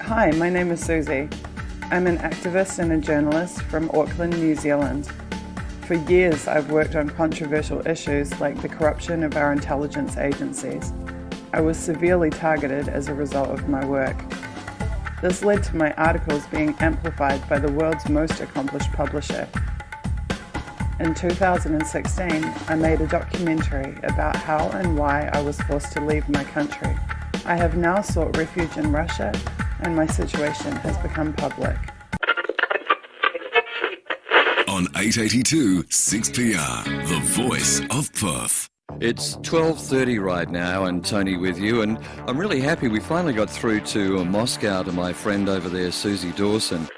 Hi, my name is Suzie. I'm an activist and a journalist from Auckland, New Zealand. For years, I've worked on controversial issues like the corruption of our intelligence agencies. I was severely targeted as a result of my work. This led to my articles being amplified by the world's most accomplished publisher. In 2016, I made a documentary about how and why I was forced to leave my country. I have now sought refuge in Russia, and my situation has become public. On 882 6PR, the voice of Perth. It's 12:30 right now, and Tony with you, and I'm really happy we finally got through to Moscow to my friend over there, Suzie Dawson.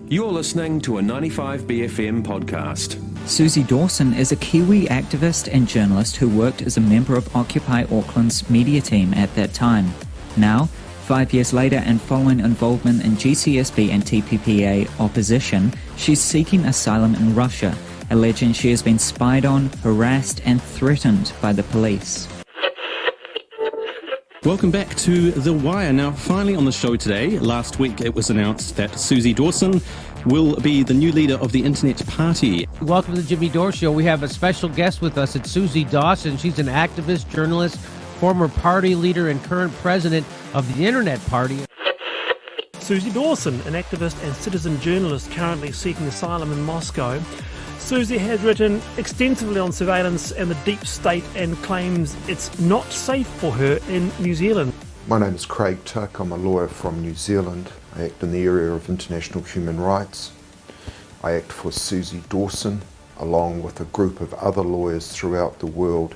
You're listening to a 95BFM podcast. Suzie Dawson is a Kiwi activist and journalist who worked as a member of Occupy Auckland's media team at that time. Now, 5 years later, and following involvement in GCSB and TPPA opposition, she's seeking asylum in Russia, alleging she has been spied on, harassed and threatened by the police. Welcome back to The Wire. Now, finally on the show today, last week it was announced that Suzie Dawson will be the new leader of the Internet Party. Welcome to the Jimmy Dore Show. We have a special guest with us. It's Suzie Dawson. She's an activist, journalist, former party leader, and current president of the Internet Party. Suzie Dawson, an activist and citizen journalist currently seeking asylum in Moscow. Suzie has written extensively on surveillance and the deep state and claims it's not safe for her in New Zealand. My name is Craig Tuck. I'm a lawyer from New Zealand. I act in the area of international human rights. I act for Suzie Dawson, along with a group of other lawyers throughout the world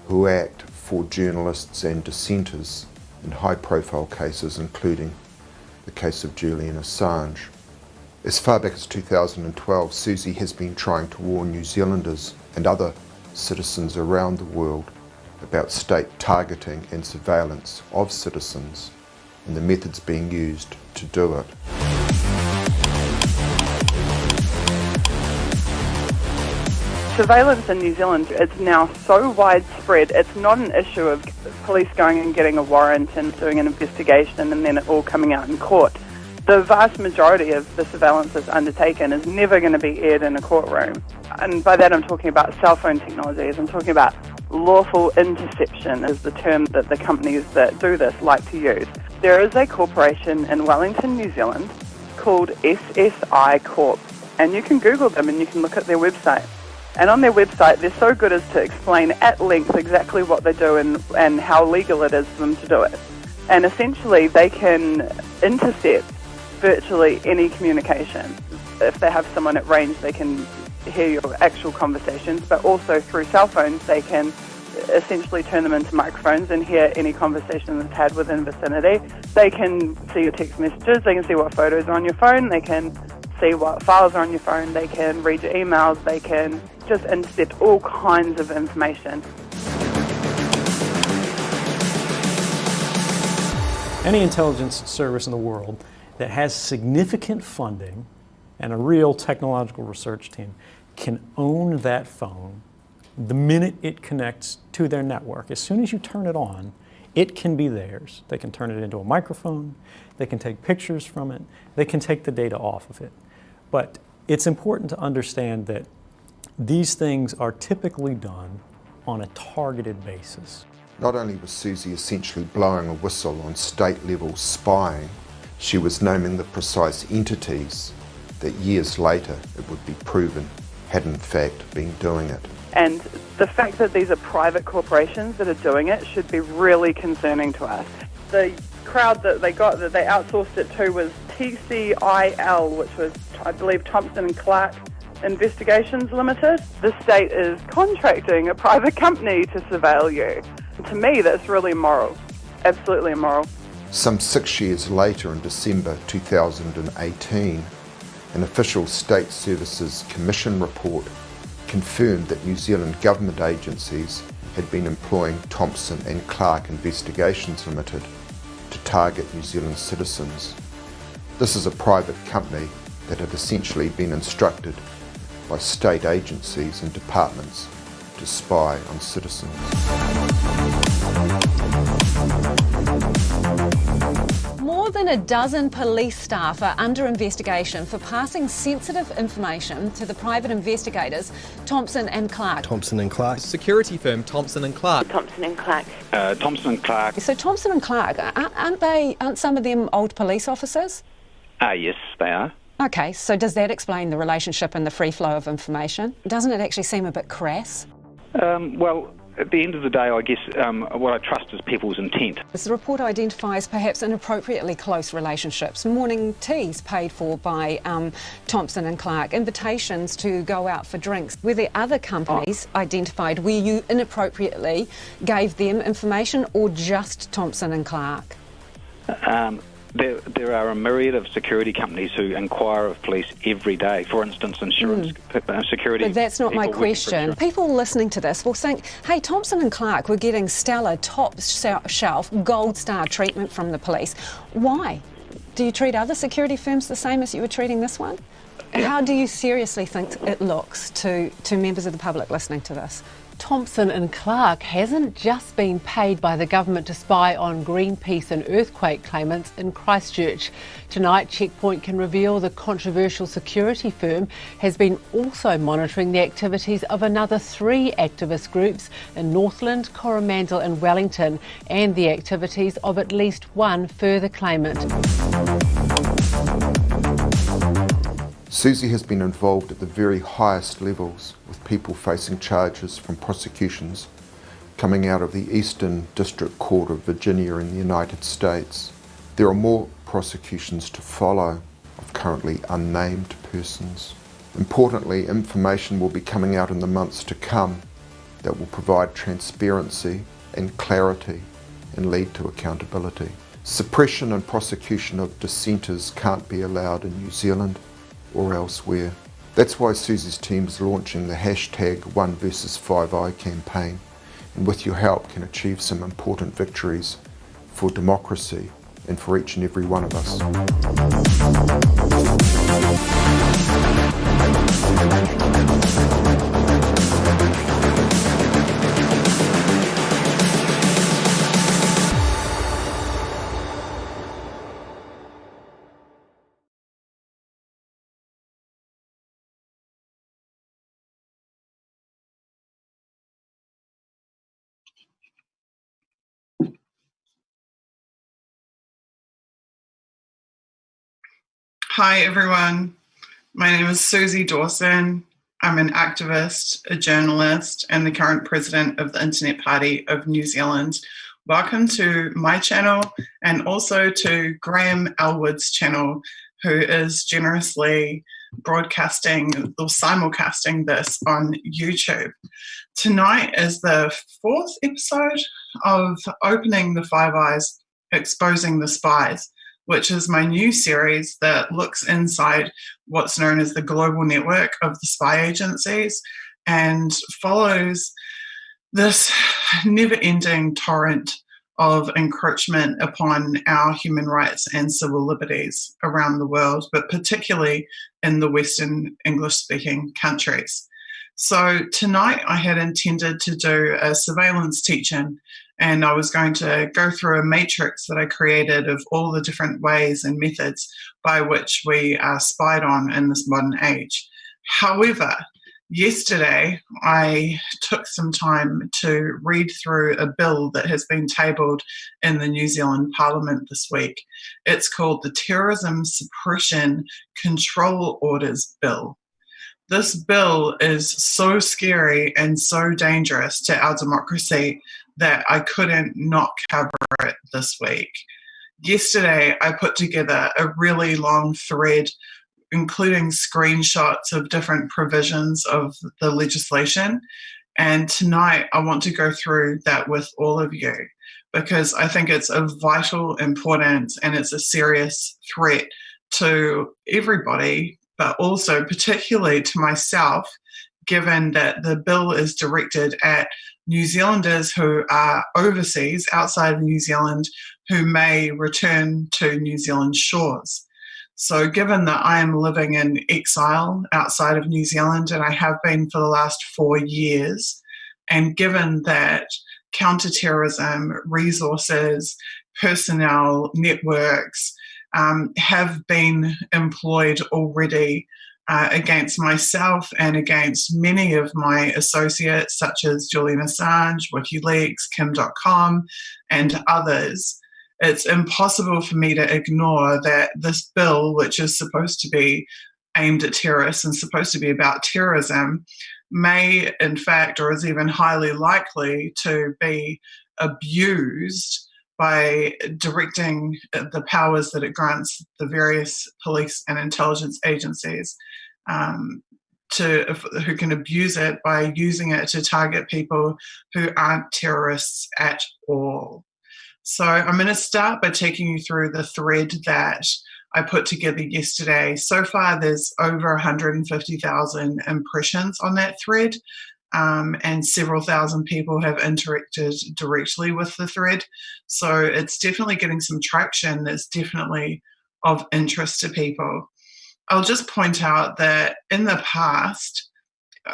who act for journalists and dissenters in high-profile cases, including the case of Julian Assange. As far back as 2012, Suzie has been trying to warn New Zealanders and other citizens around the world about state targeting and surveillance of citizens and the methods being used to do it. Surveillance in New Zealand is now so widespread, it's not an issue of police going and getting a warrant and doing an investigation and then it all coming out in court. The vast majority of the surveillance that's undertaken is never going to be aired in a courtroom. And by that I'm talking about cell phone technologies. I'm talking about lawful interception is the term that the companies that do this like to use. There is a corporation in Wellington, New Zealand called SSI Corp. And you can Google them and you can look at their website. And on their website, they're so good as to explain at length exactly what they do and how legal it is for them to do it. And essentially, they can intercept virtually any communication. If they have someone at range, they can hear your actual conversations, but also through cell phones, they can essentially turn them into microphones and hear any conversation that's had within vicinity. They can see your text messages, they can see what photos are on your phone, they can see what files are on your phone, they can read your emails, they can just intercept all kinds of information. Any intelligence service in the world that has significant funding and a real technological research team can own that phone the minute it connects to their network. As soon as you turn it on, it can be theirs. They can turn it into a microphone, they can take pictures from it, they can take the data off of it. But it's important to understand that these things are typically done on a targeted basis. Not only was Suzie essentially blowing a whistle on state-level spying, she was naming the precise entities that years later it would be proven had in fact been doing it. And the fact that these are private corporations that are doing it should be really concerning to us. The crowd that they outsourced it to was TCIL, which was, I believe, Thompson and Clark Investigations Limited. The state is contracting a private company to surveil you. To me, that's really immoral, absolutely immoral. Some 6 years later, in December 2018, an official State Services Commission report confirmed that New Zealand government agencies had been employing Thompson and Clark Investigations Limited to target New Zealand citizens. This is a private company that had essentially been instructed by state agencies and departments to spy on citizens. More than than a dozen police staff are under investigation for passing sensitive information to the private investigators Thompson and Clark. Thompson and Clark. Security firm Thompson and Clark. Thompson and Clark. Thompson and Clark. So Thompson and Clark, aren't some of them old police officers? Yes, they are. Okay, so does that explain the relationship and the free flow of information? Doesn't it actually seem a bit crass? Well, at the end of the day, I guess what I trust is people's intent. The report identifies perhaps inappropriately close relationships, morning teas paid for by Thompson and Clark, invitations to go out for drinks. Were there other companies identified where you inappropriately gave them information, or just Thompson and Clark? There are a myriad of security companies who inquire of police every day. For instance, insurance security. But that's not my question. People listening to this will think, hey, Thompson and Clark were getting stellar, top shelf, gold star treatment from the police. Why? Do you treat other security firms the same as you were treating this one? Yeah. How do you seriously think it looks to members of the public listening to this? Thompson and Clark hasn't just been paid by the government to spy on Greenpeace and earthquake claimants in Christchurch. Tonight, Checkpoint can reveal the controversial security firm has been also monitoring the activities of another 3 activist groups in Northland, Coromandel and Wellington, and the activities of at least 1 further claimant. Suzie has been involved at the very highest levels, with people facing charges from prosecutions coming out of the Eastern District Court of Virginia in the United States. There are more prosecutions to follow of currently unnamed persons. Importantly, information will be coming out in the months to come that will provide transparency and clarity and lead to accountability. Suppression and prosecution of dissenters can't be allowed in New Zealand or elsewhere. That's why Suzie's team is launching the hashtag 1versus5i campaign, and with your help can achieve some important victories for democracy and for each and every one of us. Hi everyone, my name is Suzie Dawson. I'm an activist, a journalist, and the current president of the Internet Party of New Zealand. Welcome to my channel and also to Graham Elwood's channel, who is generously broadcasting or simulcasting this on YouTube. Tonight is the 4th episode of Opening the Five Eyes, Exposing the Spies, which is my new series that looks inside what's known as the global network of the spy agencies and follows this never-ending torrent of encroachment upon our human rights and civil liberties around the world, but particularly in the Western English-speaking countries. So tonight I had intended to do a surveillance teach-in, and I was going to go through a matrix that I created of all the different ways and methods by which we are spied on in this modern age. However, yesterday I took some time to read through a bill that has been tabled in the New Zealand Parliament this week. It's called the Terrorism, Suppression, Control Orders Bill. This bill is so scary and so dangerous to our democracy that I couldn't not cover it this week. Yesterday, I put together a really long thread, including screenshots of different provisions of the legislation. And tonight, I want to go through that with all of you, because I think it's of vital importance and it's a serious threat to everybody, but also particularly to myself, given that the bill is directed at New Zealanders who are overseas, outside of New Zealand, who may return to New Zealand shores. So given that I am living in exile outside of New Zealand, and I have been for the last 4 years, and given that counterterrorism, resources, personnel, networks, have been employed already against myself and against many of my associates, such as Julian Assange, WikiLeaks, Kim.com, and others. It's impossible for me to ignore that this bill, which is supposed to be aimed at terrorists and supposed to be about terrorism, may in fact, or is even highly likely to be abused by directing the powers that it grants the various police and intelligence agencies who can abuse it by using it to target people who aren't terrorists at all. So I'm going to start by taking you through the thread that I put together yesterday. So far, there's over 150,000 impressions on that thread, and several thousand people have interacted directly with the thread. So it's definitely getting some traction. It's definitely of interest to people. I'll just point out that in the past,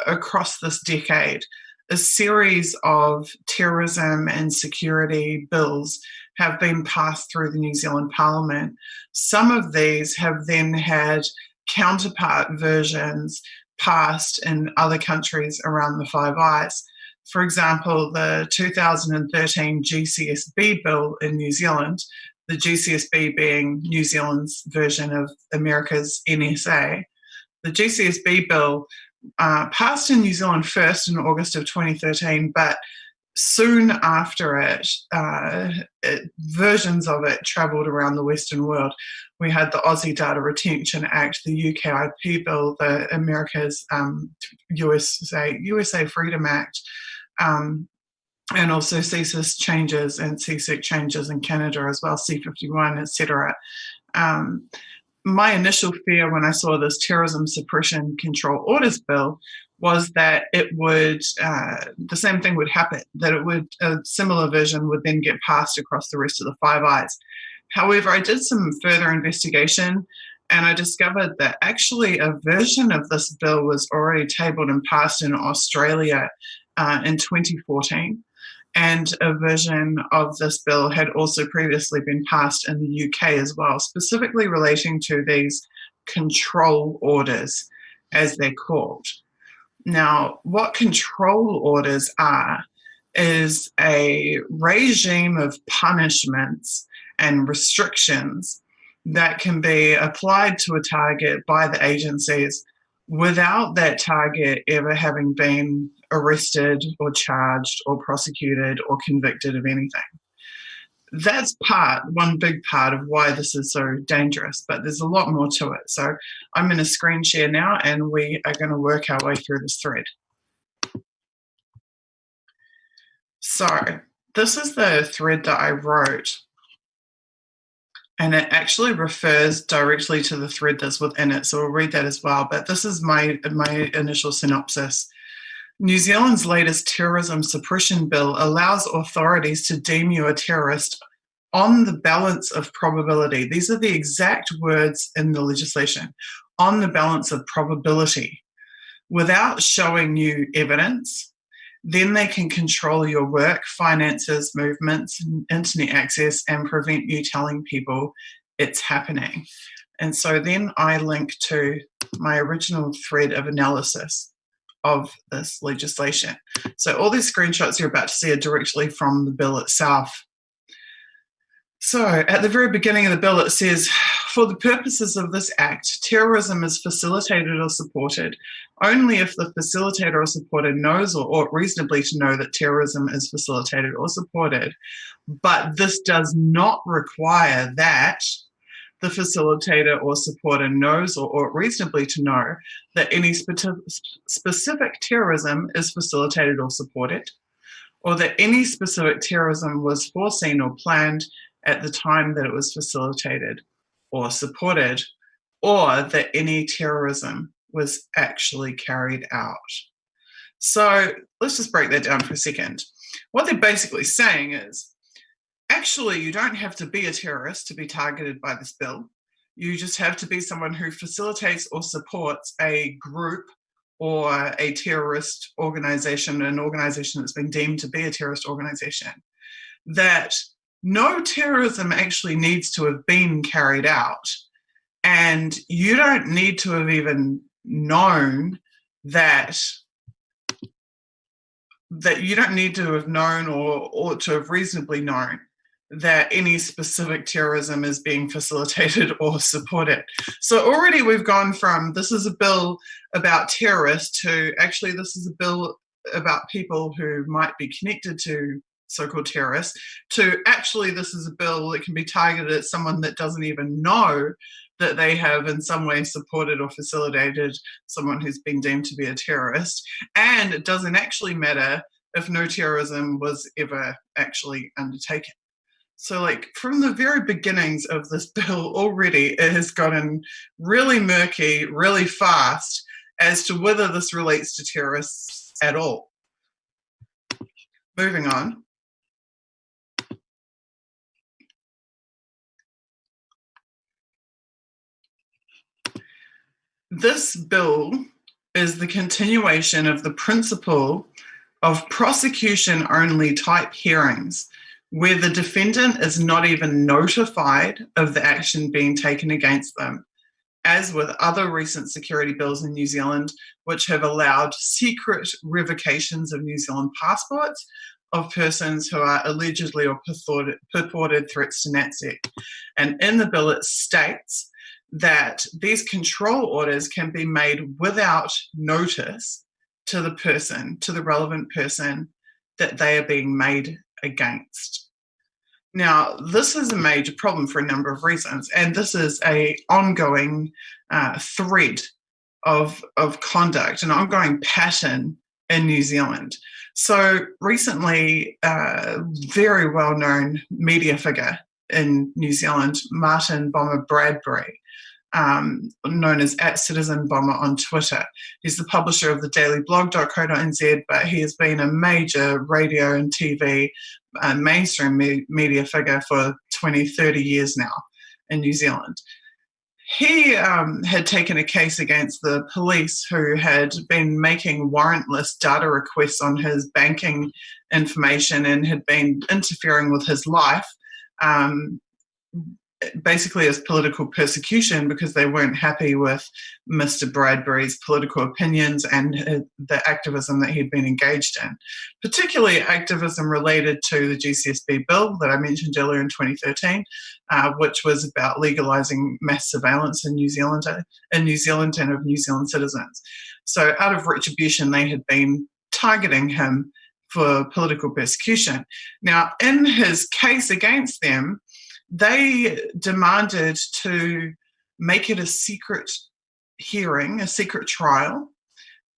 across this decade, a series of terrorism and security bills have been passed through the New Zealand Parliament. Some of these have then had counterpart versions passed in other countries around the Five Eyes. For example, the 2013 GCSB bill in New Zealand, the GCSB being New Zealand's version of America's NSA. The GCSB bill passed in New Zealand first in August of 2013, but soon after it, versions of it travelled around the Western world. We had the Aussie Data Retention Act, the UK IP bill, the America's USA Freedom Act, and also CSIS changes and CSEC changes in Canada as well, C51, etc. My initial fear when I saw this Terrorism Suppression Control Orders bill was that it would, the same thing would happen, that it would, a similar version would then get passed across the rest of the Five Eyes. However, I did some further investigation and I discovered that actually a version of this bill was already tabled and passed in Australia in 2014. And a version of this bill had also previously been passed in the UK as well, specifically relating to these control orders, as they're called. Now, what control orders are is a regime of punishments and restrictions that can be applied to a target by the agencies without that target ever having been arrested or charged or prosecuted or convicted of anything. That's one big part of why this is so dangerous, but there's a lot more to it. So I'm going to screen share now and we are going to work our way through this thread. So this is the thread that I wrote, and it actually refers directly to the thread that's within it, so we'll read that as well. But this is my initial synopsis. New Zealand's latest terrorism suppression bill allows authorities to deem you a terrorist on the balance of probability. These are the exact words in the legislation, on the balance of probability, without showing you evidence. Then they can control your work, finances, movements, internet access, and prevent you telling people it's happening. And so then I link to my original thread of analysis of this legislation. So all these screenshots you're about to see are directly from the bill itself. So at the very beginning of the bill, it says, for the purposes of this act, terrorism is facilitated or supported only if the facilitator or supporter knows or ought reasonably to know that terrorism is facilitated or supported. But this does not require that the facilitator or supporter knows or ought reasonably to know that any specific terrorism is facilitated or supported, or that any specific terrorism was foreseen or planned at the time that it was facilitated or supported, or that any terrorism was actually carried out. So let's just break that down for a second. What they're basically saying is, actually, you don't have to be a terrorist to be targeted by this bill. You just have to be someone who facilitates or supports a group or a terrorist organization, an organization that's been deemed to be a terrorist organization, that no terrorism actually needs to have been carried out. And you don't need to have even known that you don't need to have known or to have reasonably known that any specific terrorism is being facilitated or supported. So already we've gone from this is a bill about terrorists to actually this is a bill about people who might be connected to so-called terrorists to actually this is a bill that can be targeted at someone that doesn't even know that they have in some way supported or facilitated someone who's been deemed to be a terrorist. And it doesn't actually matter if no terrorism was ever actually undertaken. So like from the very beginnings of this bill already, it has gotten really murky, really fast as to whether this relates to terrorists at all. Moving on. This bill is the continuation of the principle of prosecution-only type hearings, where the defendant is not even notified of the action being taken against them, as with other recent security bills in New Zealand, which have allowed secret revocations of New Zealand passports of persons who are allegedly or purported threats to NATSEC. And in the bill it states that these control orders can be made without notice to the person, to the relevant person that they are being made against. Now, this is a major problem for a number of reasons, and this is an ongoing thread of conduct, an ongoing pattern in New Zealand. So recently, a very well-known media figure in New Zealand, Martin Bomber Bradbury, known as @CitizenBomber on Twitter. He's the publisher of the dailyblog.co.nz, but he has been a major radio and TV mainstream media figure for 20, 30 years now in New Zealand. He had taken a case against the police who had been making warrantless data requests on his banking information and had been interfering with his life, basically as political persecution because they weren't happy with Mr. Bradbury's political opinions and the activism that he'd been engaged in, particularly activism related to the GCSB bill that I mentioned earlier in 2013, which was about legalising mass surveillance in New Zealand and of New Zealand citizens. So out of retribution, they had been targeting him for political persecution. Now, in his case against them, they demanded to make it a secret hearing, a secret trial,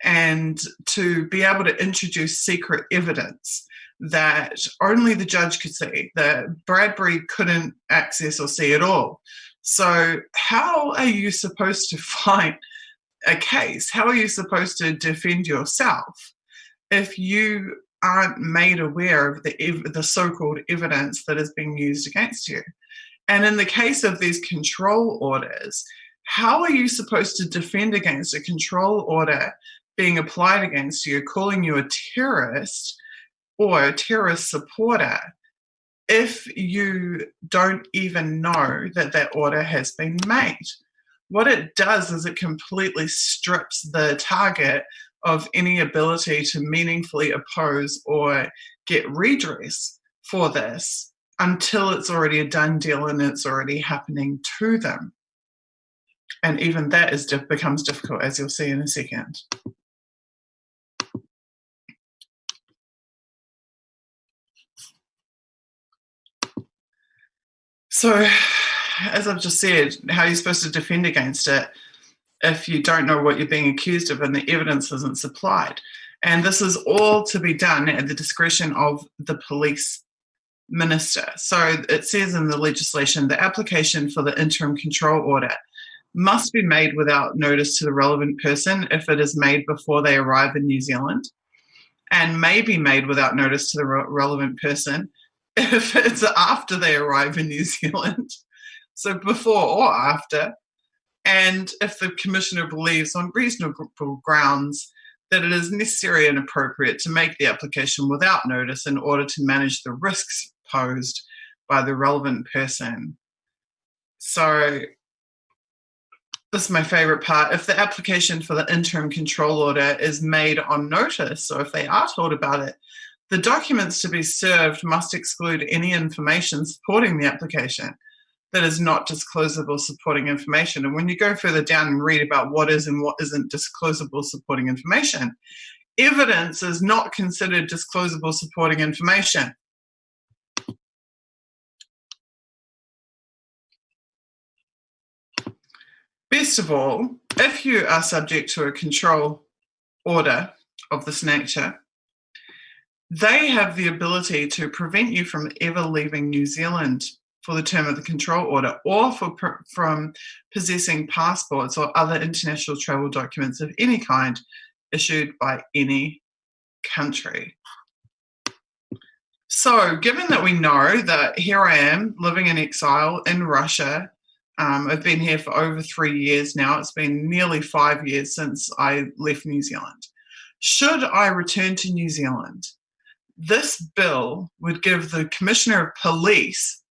and to be able to introduce secret evidence that only the judge could see, that Bradbury couldn't access or see at all. So how are you supposed to fight a case? How are you supposed to defend yourself if you aren't made aware of the so-called evidence that is being used against you? And in the case of these control orders, how are you supposed to defend against a control order being applied against you, calling you a terrorist or a terrorist supporter, if you don't even know that that order has been made? What it does is it completely strips the target of any ability to meaningfully oppose or get redress for this until it's already a done deal and it's already happening to them. And even that becomes difficult, as you'll see in a second. So, as I've just said, how are you supposed to defend against it if you don't know what you're being accused of and the evidence isn't supplied? And this is all to be done at the discretion of the police minister. So it says in the legislation, the application for the interim control order must be made without notice to the relevant person if it is made before they arrive in New Zealand, and may be made without notice to the relevant person if it's after they arrive in New Zealand, so before or after, and if the Commissioner believes on reasonable grounds that it is necessary and appropriate to make the application without notice in order to manage the risks posed by the relevant person. So this is my favourite part. If the application for the interim control order is made on notice, or if they are told about it, the documents to be served must exclude any information supporting the application that is not disclosable supporting information. And when you go further down and read about what is and what isn't disclosable supporting information, evidence is not considered disclosable supporting information. Best of all, if you are subject to a control order of this nature, they have the ability to prevent you from ever leaving New Zealand for the term of the control order, or from possessing passports or other international travel documents of any kind issued by any country. So, given that we know that here I am living in exile in Russia, I've been here for over 3 years now. It's been nearly 5 years since I left New Zealand. Should I return to New Zealand, this bill would give the Commissioner of Police,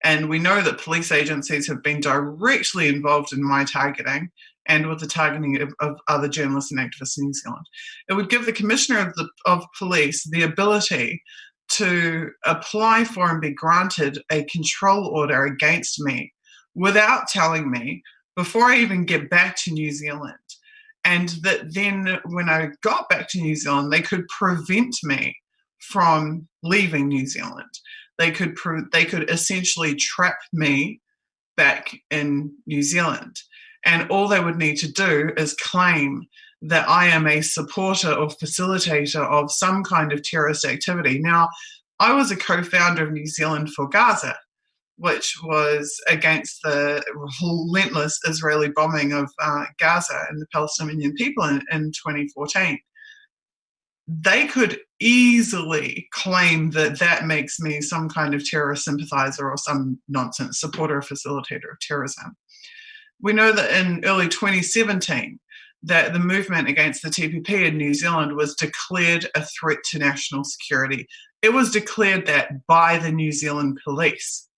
and we know that police agencies have been directly involved in my targeting and with the targeting of other journalists and activists in New Zealand. It would give the Commissioner of Police the ability to apply for and be granted a control order against me without telling me before I even get back to New Zealand. And that then when I got back to New Zealand, they could prevent me from leaving New Zealand. They could essentially trap me back in New Zealand. And all they would need to do is claim that I am a supporter or facilitator of some kind of terrorist activity. Now, I was a co-founder of New Zealand for Gaza, which was against the relentless Israeli bombing of Gaza and the Palestinian people in 2014. They could easily claim that that makes me some kind of terrorist sympathizer or some nonsense supporter or facilitator of terrorism. We know that in early 2017, that the movement against the TPP in New Zealand was declared a threat to national security. It was declared that by the New Zealand police.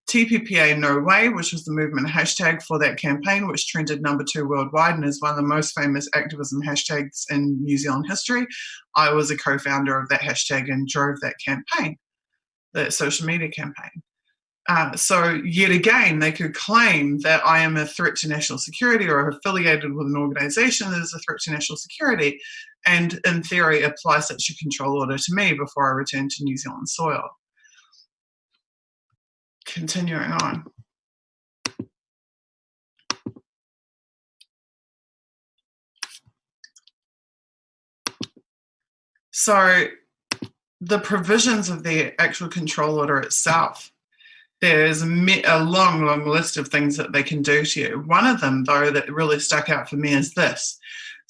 TPPA No Way, which was the movement hashtag for that campaign, which trended #2 worldwide and is one of the most famous activism hashtags in New Zealand history. I was a co-founder of that hashtag and drove that campaign, that social media campaign. So yet again, they could claim that I am a threat to national security or affiliated with an organisation that is a threat to national security, and in theory apply such a control order to me before I return to New Zealand soil. Continuing on. So the provisions of the actual control order itself, there's a long, long list of things that they can do to you. One of them, though, that really stuck out for me is this.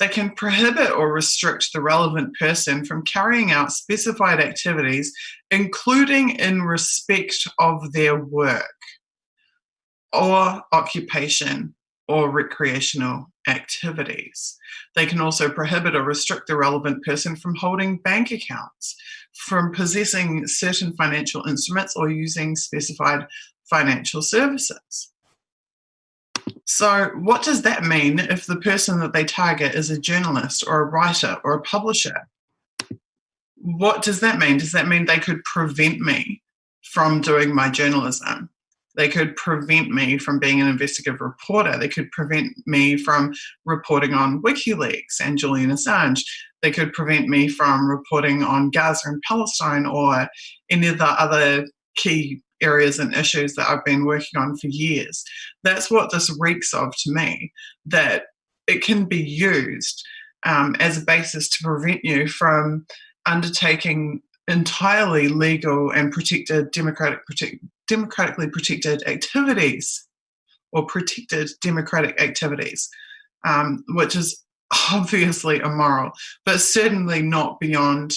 They can prohibit or restrict the relevant person from carrying out specified activities, including in respect of their work or occupation or recreational activities. They can also prohibit or restrict the relevant person from holding bank accounts, from possessing certain financial instruments or using specified financial services. So what does that mean if the person that they target is a journalist or a writer or a publisher? What does that mean? Does that mean they could prevent me from doing my journalism? They could prevent me from being an investigative reporter. They could prevent me from reporting on WikiLeaks and Julian Assange. They could prevent me from reporting on Gaza and Palestine or any of the other key areas and issues that I've been working on for years. That's what this reeks of to me, that it can be used as a basis to prevent you from undertaking entirely legal and protected, democratically protected activities or protected democratic activities, which is obviously immoral, but certainly not beyond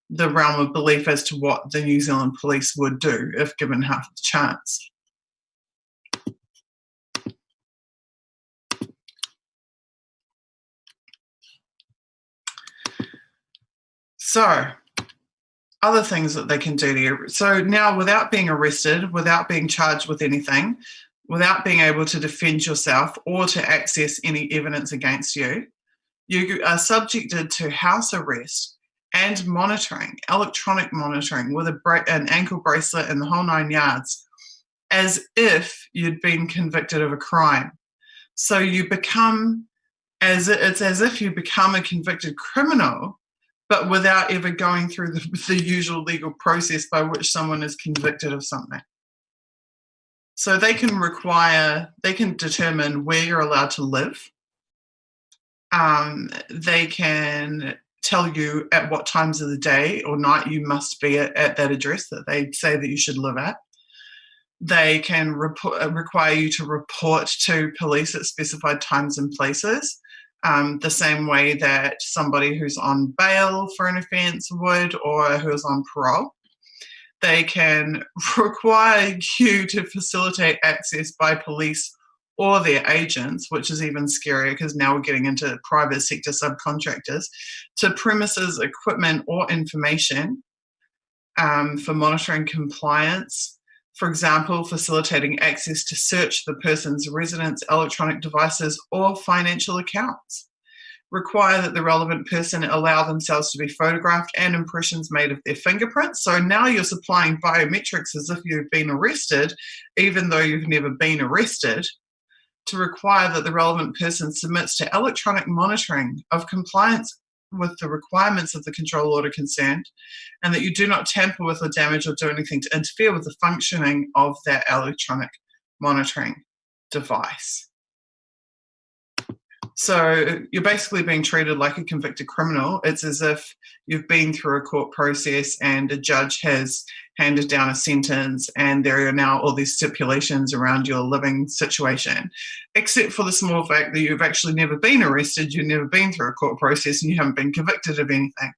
the realm of belief as to what the New Zealand police would do if given half the chance. So, other things that they can do to you. So now, without being arrested, without being charged with anything, without being able to defend yourself or to access any evidence against you, you are subjected to house arrest and monitoring, electronic monitoring with an ankle bracelet and the whole 9 yards, as if you'd been convicted of a crime. So you become, it's as if you become a convicted criminal, but without ever going through the usual legal process by which someone is convicted of something. So they can determine where you're allowed to live. They can tell you at what times of the day or night you must be at that address that they say that you should live at. They can require you to report to police at specified times and places, the same way that somebody who's on bail for an offence would, or who is on parole. They can require you to facilitate access by police or their agents, which is even scarier because now we're getting into private sector subcontractors, to premises, equipment, or information for monitoring compliance. For example, facilitating access to search the person's residence, electronic devices, or financial accounts. Require that the relevant person allow themselves to be photographed and impressions made of their fingerprints. So now you're supplying biometrics as if you've been arrested, even though you've never been arrested. To require that the relevant person submits to electronic monitoring of compliance with the requirements of the control order concerned, and that you do not tamper with or damage or do anything to interfere with the functioning of that electronic monitoring device. So you're basically being treated like a convicted criminal. It's as if you've been through a court process and a judge has handed down a sentence and there are now all these stipulations around your living situation, except for the small fact that you've actually never been arrested, you've never been through a court process, and you haven't been convicted of anything.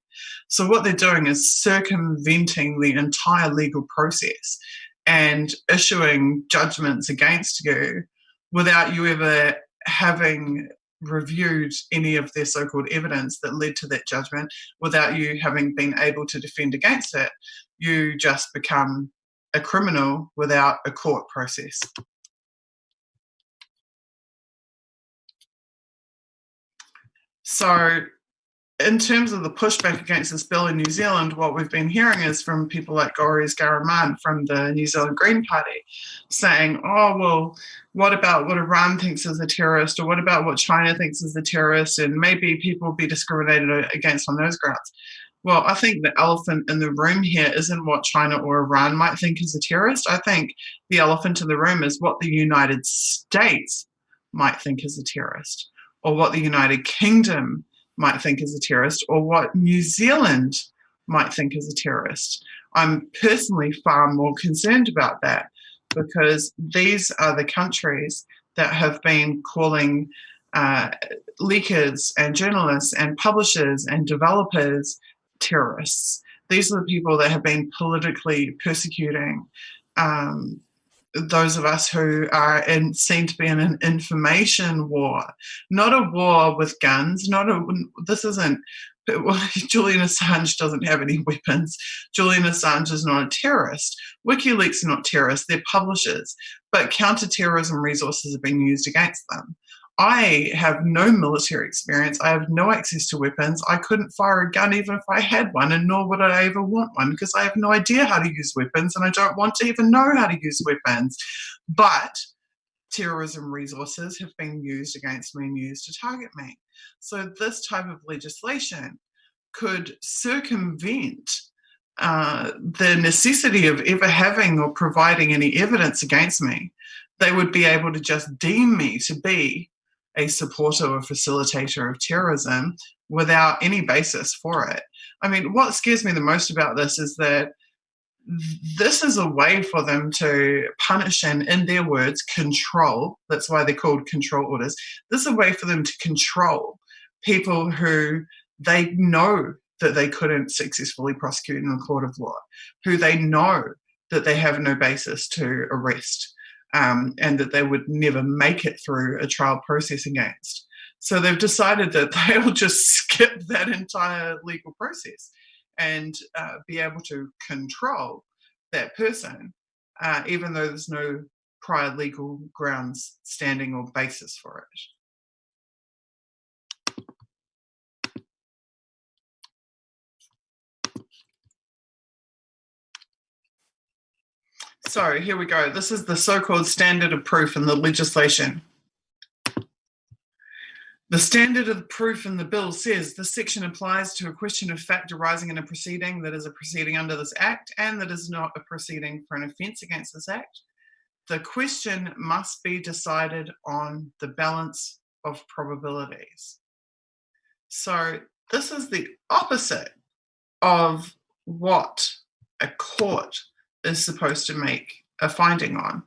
So what they're doing is circumventing the entire legal process and issuing judgments against you without you ever having reviewed any of their so-called evidence that led to that judgment, without you having been able to defend against it. You just become a criminal without a court process. So in terms of the pushback against this bill in New Zealand, what we've been hearing is from people like Gores Garaman from the New Zealand Green Party saying, oh, well, what about what Iran thinks is a terrorist, or what about what China thinks is a terrorist, and maybe people will be discriminated against on those grounds. Well, I think the elephant in the room here isn't what China or Iran might think is a terrorist. I think the elephant in the room is what the United States might think is a terrorist, or what the United Kingdom might think is a terrorist, or what New Zealand might think is a terrorist. I'm personally far more concerned about that, because these are the countries that have been calling leakers and journalists and publishers and developers terrorists. These are the people that have been politically persecuting those of us who are seen to be in an information war, not a war with guns. This isn't. Julian Assange doesn't have any weapons. Julian Assange is not a terrorist. WikiLeaks are not terrorists. They're publishers. But counter-terrorism resources have been used against them. I have no military experience. I have no access to weapons. I couldn't fire a gun even if I had one, and nor would I ever want one, because I have no idea how to use weapons, and I don't want to even know how to use weapons. But terrorism resources have been used against me and used to target me. So this type of legislation could circumvent the necessity of ever having or providing any evidence against me. They would be able to just deem me to be a supporter or facilitator of terrorism without any basis for it. I mean, what scares me the most about this is that this is a way for them to punish and, in their words, control. That's why they're called control orders. This is a way for them to control people who they know that they couldn't successfully prosecute in a court of law, who they know that they have no basis to arrest, and that they would never make it through a trial process against. So they've decided that they'll just skip that entire legal process. and be able to control that person, even though there's no prior legal grounds, standing, or basis for it. So here we go. This is the so-called standard of proof in the legislation. The standard of proof in the bill says this section applies to a question of fact arising in a proceeding that is a proceeding under this Act and that is not a proceeding for an offence against this Act. The question must be decided on the balance of probabilities. So this is the opposite of what a court is supposed to make a finding on.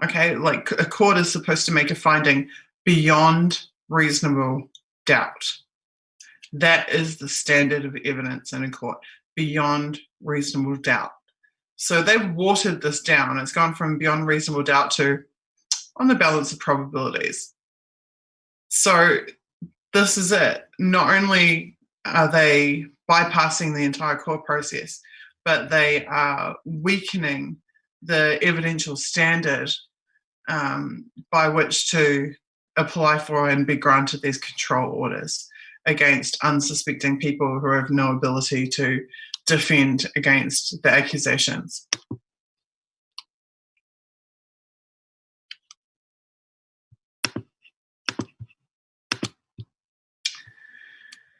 Okay, like a court is supposed to make a finding beyond reasonable doubt. That is the standard of evidence in a court, beyond reasonable doubt. So they've watered this down. It's gone from beyond reasonable doubt to on the balance of probabilities. So this is it. Not only are they bypassing the entire court process, but they are weakening the evidential standard by which to apply for and be granted these control orders against unsuspecting people who have no ability to defend against the accusations.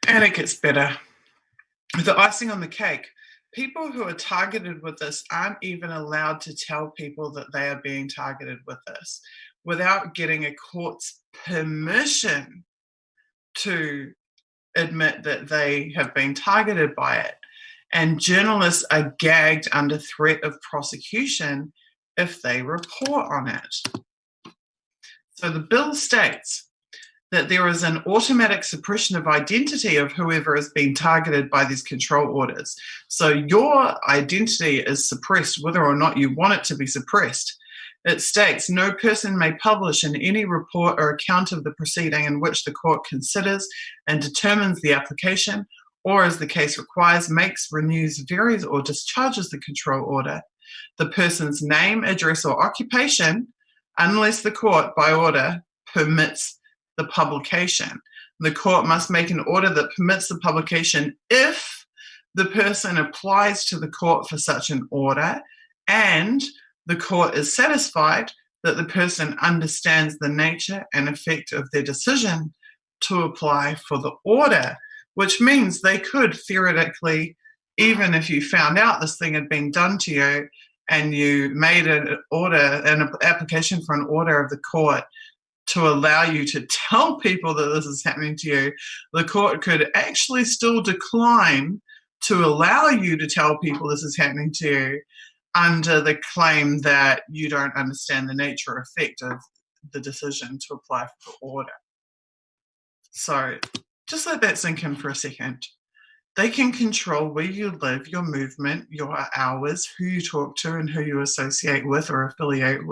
And it gets better. The icing on the cake, people who are targeted with this aren't even allowed to tell people that they are being targeted with this without getting a court's permission to admit that they have been targeted by it. And journalists are gagged under threat of prosecution if they report on it. So the bill states that there is an automatic suppression of identity of whoever is being targeted by these control orders. So your identity is suppressed whether or not you want it to be suppressed. It states, no person may publish in any report or account of the proceeding in which the court considers and determines the application, or as the case requires, makes, renews, varies, or discharges the control order, the person's name, address, or occupation, unless the court, by order, permits the publication. The court must make an order that permits the publication if the person applies to the court for such an order and the court is satisfied that the person understands the nature and effect of their decision to apply for the order, which means they could theoretically, even if you found out this thing had been done to you and you made an application for an order of the court to allow you to tell people that this is happening to you, the court could actually still decline to allow you to tell people this is happening to you under the claim that you don't understand the nature or effect of the decision to apply for the order. So just let that sink in for a second. They can control where you live, your movement, your hours, who you talk to and who you associate with or affiliating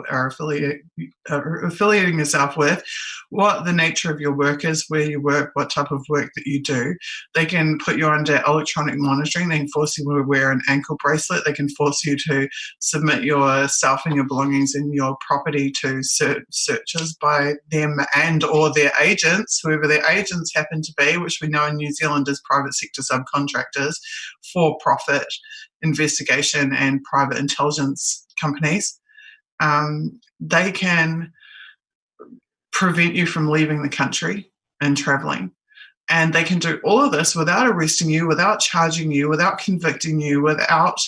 yourself with, what the nature of your work is, where you work, what type of work that you do. They can put you under electronic monitoring. They can force you to wear an ankle bracelet. They can force you to submit yourself and your belongings and your property to searches by them and or their agents, whoever their agents happen to be, which we know in New Zealand is private sector subcontractors, for-profit investigation and private intelligence companies. They can prevent you from leaving the country and travelling. And they can do all of this without arresting you, without charging you, without convicting you, without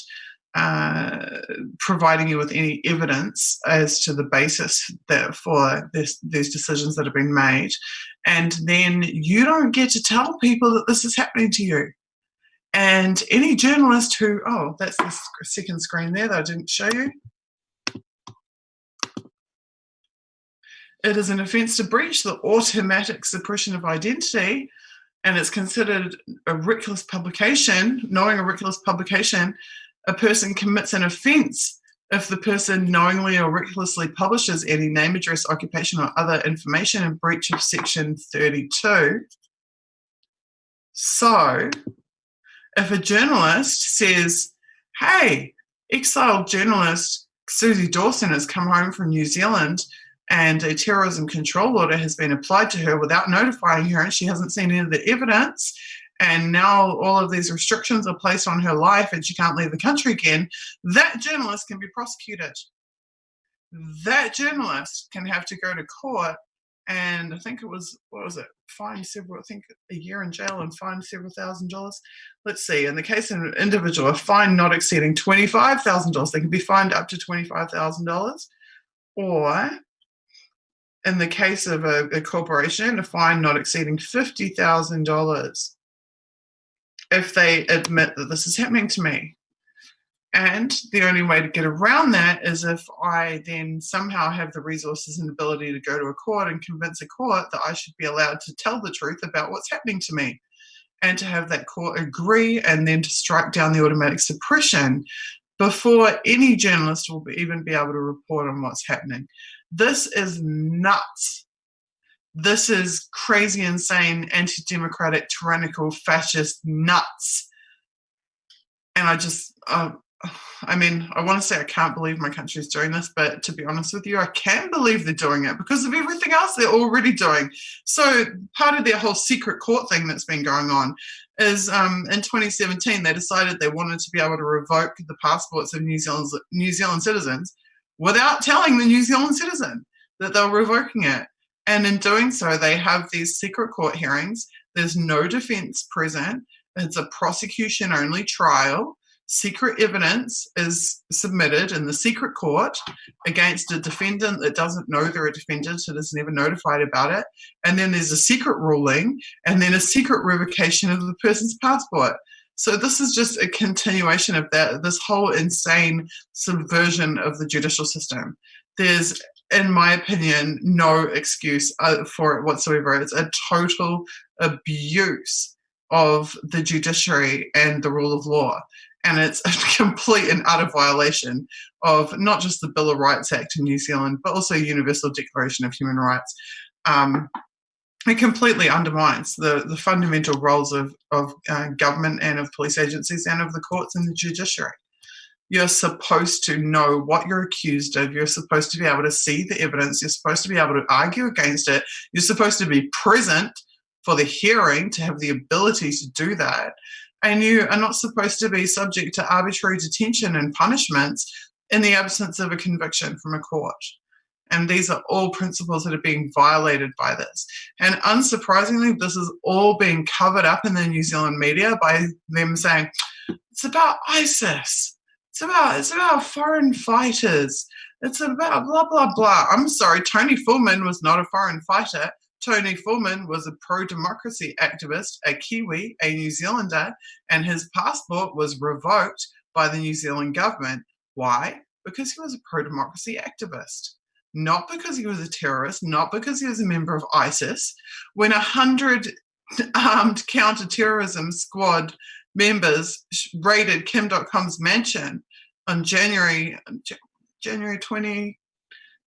providing you with any evidence as to the basis for these decisions that have been made. And then you don't get to tell people that this is happening to you. And any journalist who, that's the second screen there that I didn't show you. It is an offence to breach the automatic suppression of identity, and it's considered a reckless publication. Knowing a reckless publication, a person commits an offence if the person knowingly or recklessly publishes any name, address, occupation, or other information in breach of Section 32. So If a journalist says, hey, exiled journalist Suzie Dawson has come home from New Zealand and a terrorism control order has been applied to her without notifying her, and she hasn't seen any of the evidence, and now all of these restrictions are placed on her life and she can't leave the country again, that journalist can be prosecuted. That journalist can have to go to court, and I think it was, fined several, I think a year in jail and fined several $1,000s. Let's see, in the case of an individual, a fine not exceeding $25,000, they can be fined up to $25,000, or in the case of a corporation, a fine not exceeding $50,000 if they admit that this is happening to me. And the only way to get around that is if I then somehow have the resources and ability to go to a court and convince a court that I should be allowed to tell the truth about what's happening to me, and to have that court agree, and then to strike down the automatic suppression before any journalist will even be able to report on what's happening. This is nuts. This is crazy, insane, anti-democratic, tyrannical, fascist nuts. And I just, I want to say I can't believe my country's doing this, but to be honest with you, I can believe they're doing it because of everything else they're already doing. So part of their whole secret court thing that's been going on is in 2017, they decided they wanted to be able to revoke the passports of New Zealand citizens without telling the New Zealand citizen that they were revoking it. And in doing so, they have these secret court hearings. There's no defense present. It's a prosecution-only trial. Secret evidence is submitted in the secret court against a defendant that doesn't know they're a defendant, so is never notified about it. And then there's a secret ruling, and then a secret revocation of the person's passport. So this is just a continuation of this whole insane subversion of the judicial system. There's, in my opinion, no excuse for it whatsoever. It's a total abuse of the judiciary and the rule of law. And it's a complete and utter violation of not just the Bill of Rights Act in New Zealand, but also Universal Declaration of Human Rights. It completely undermines the fundamental roles of government and of police agencies and of the courts and the judiciary. You're supposed to know what you're accused of. You're supposed to be able to see the evidence. You're supposed to be able to argue against it. You're supposed to be present for the hearing to have the ability to do that. And you are not supposed to be subject to arbitrary detention and punishments in the absence of a conviction from a court. And these are all principles that are being violated by this. And unsurprisingly, this is all being covered up in the New Zealand media by them saying, it's about ISIS. It's about foreign fighters. It's about blah, blah, blah. I'm sorry, Tony Fullman was not a foreign fighter. Tony Fullman was a pro-democracy activist, a Kiwi, a New Zealander, and his passport was revoked by the New Zealand government. Why? Because he was a pro-democracy activist. Not because he was a terrorist, not because he was a member of ISIS. When 100 armed counter-terrorism squad members raided Kim.com's mansion on January 20,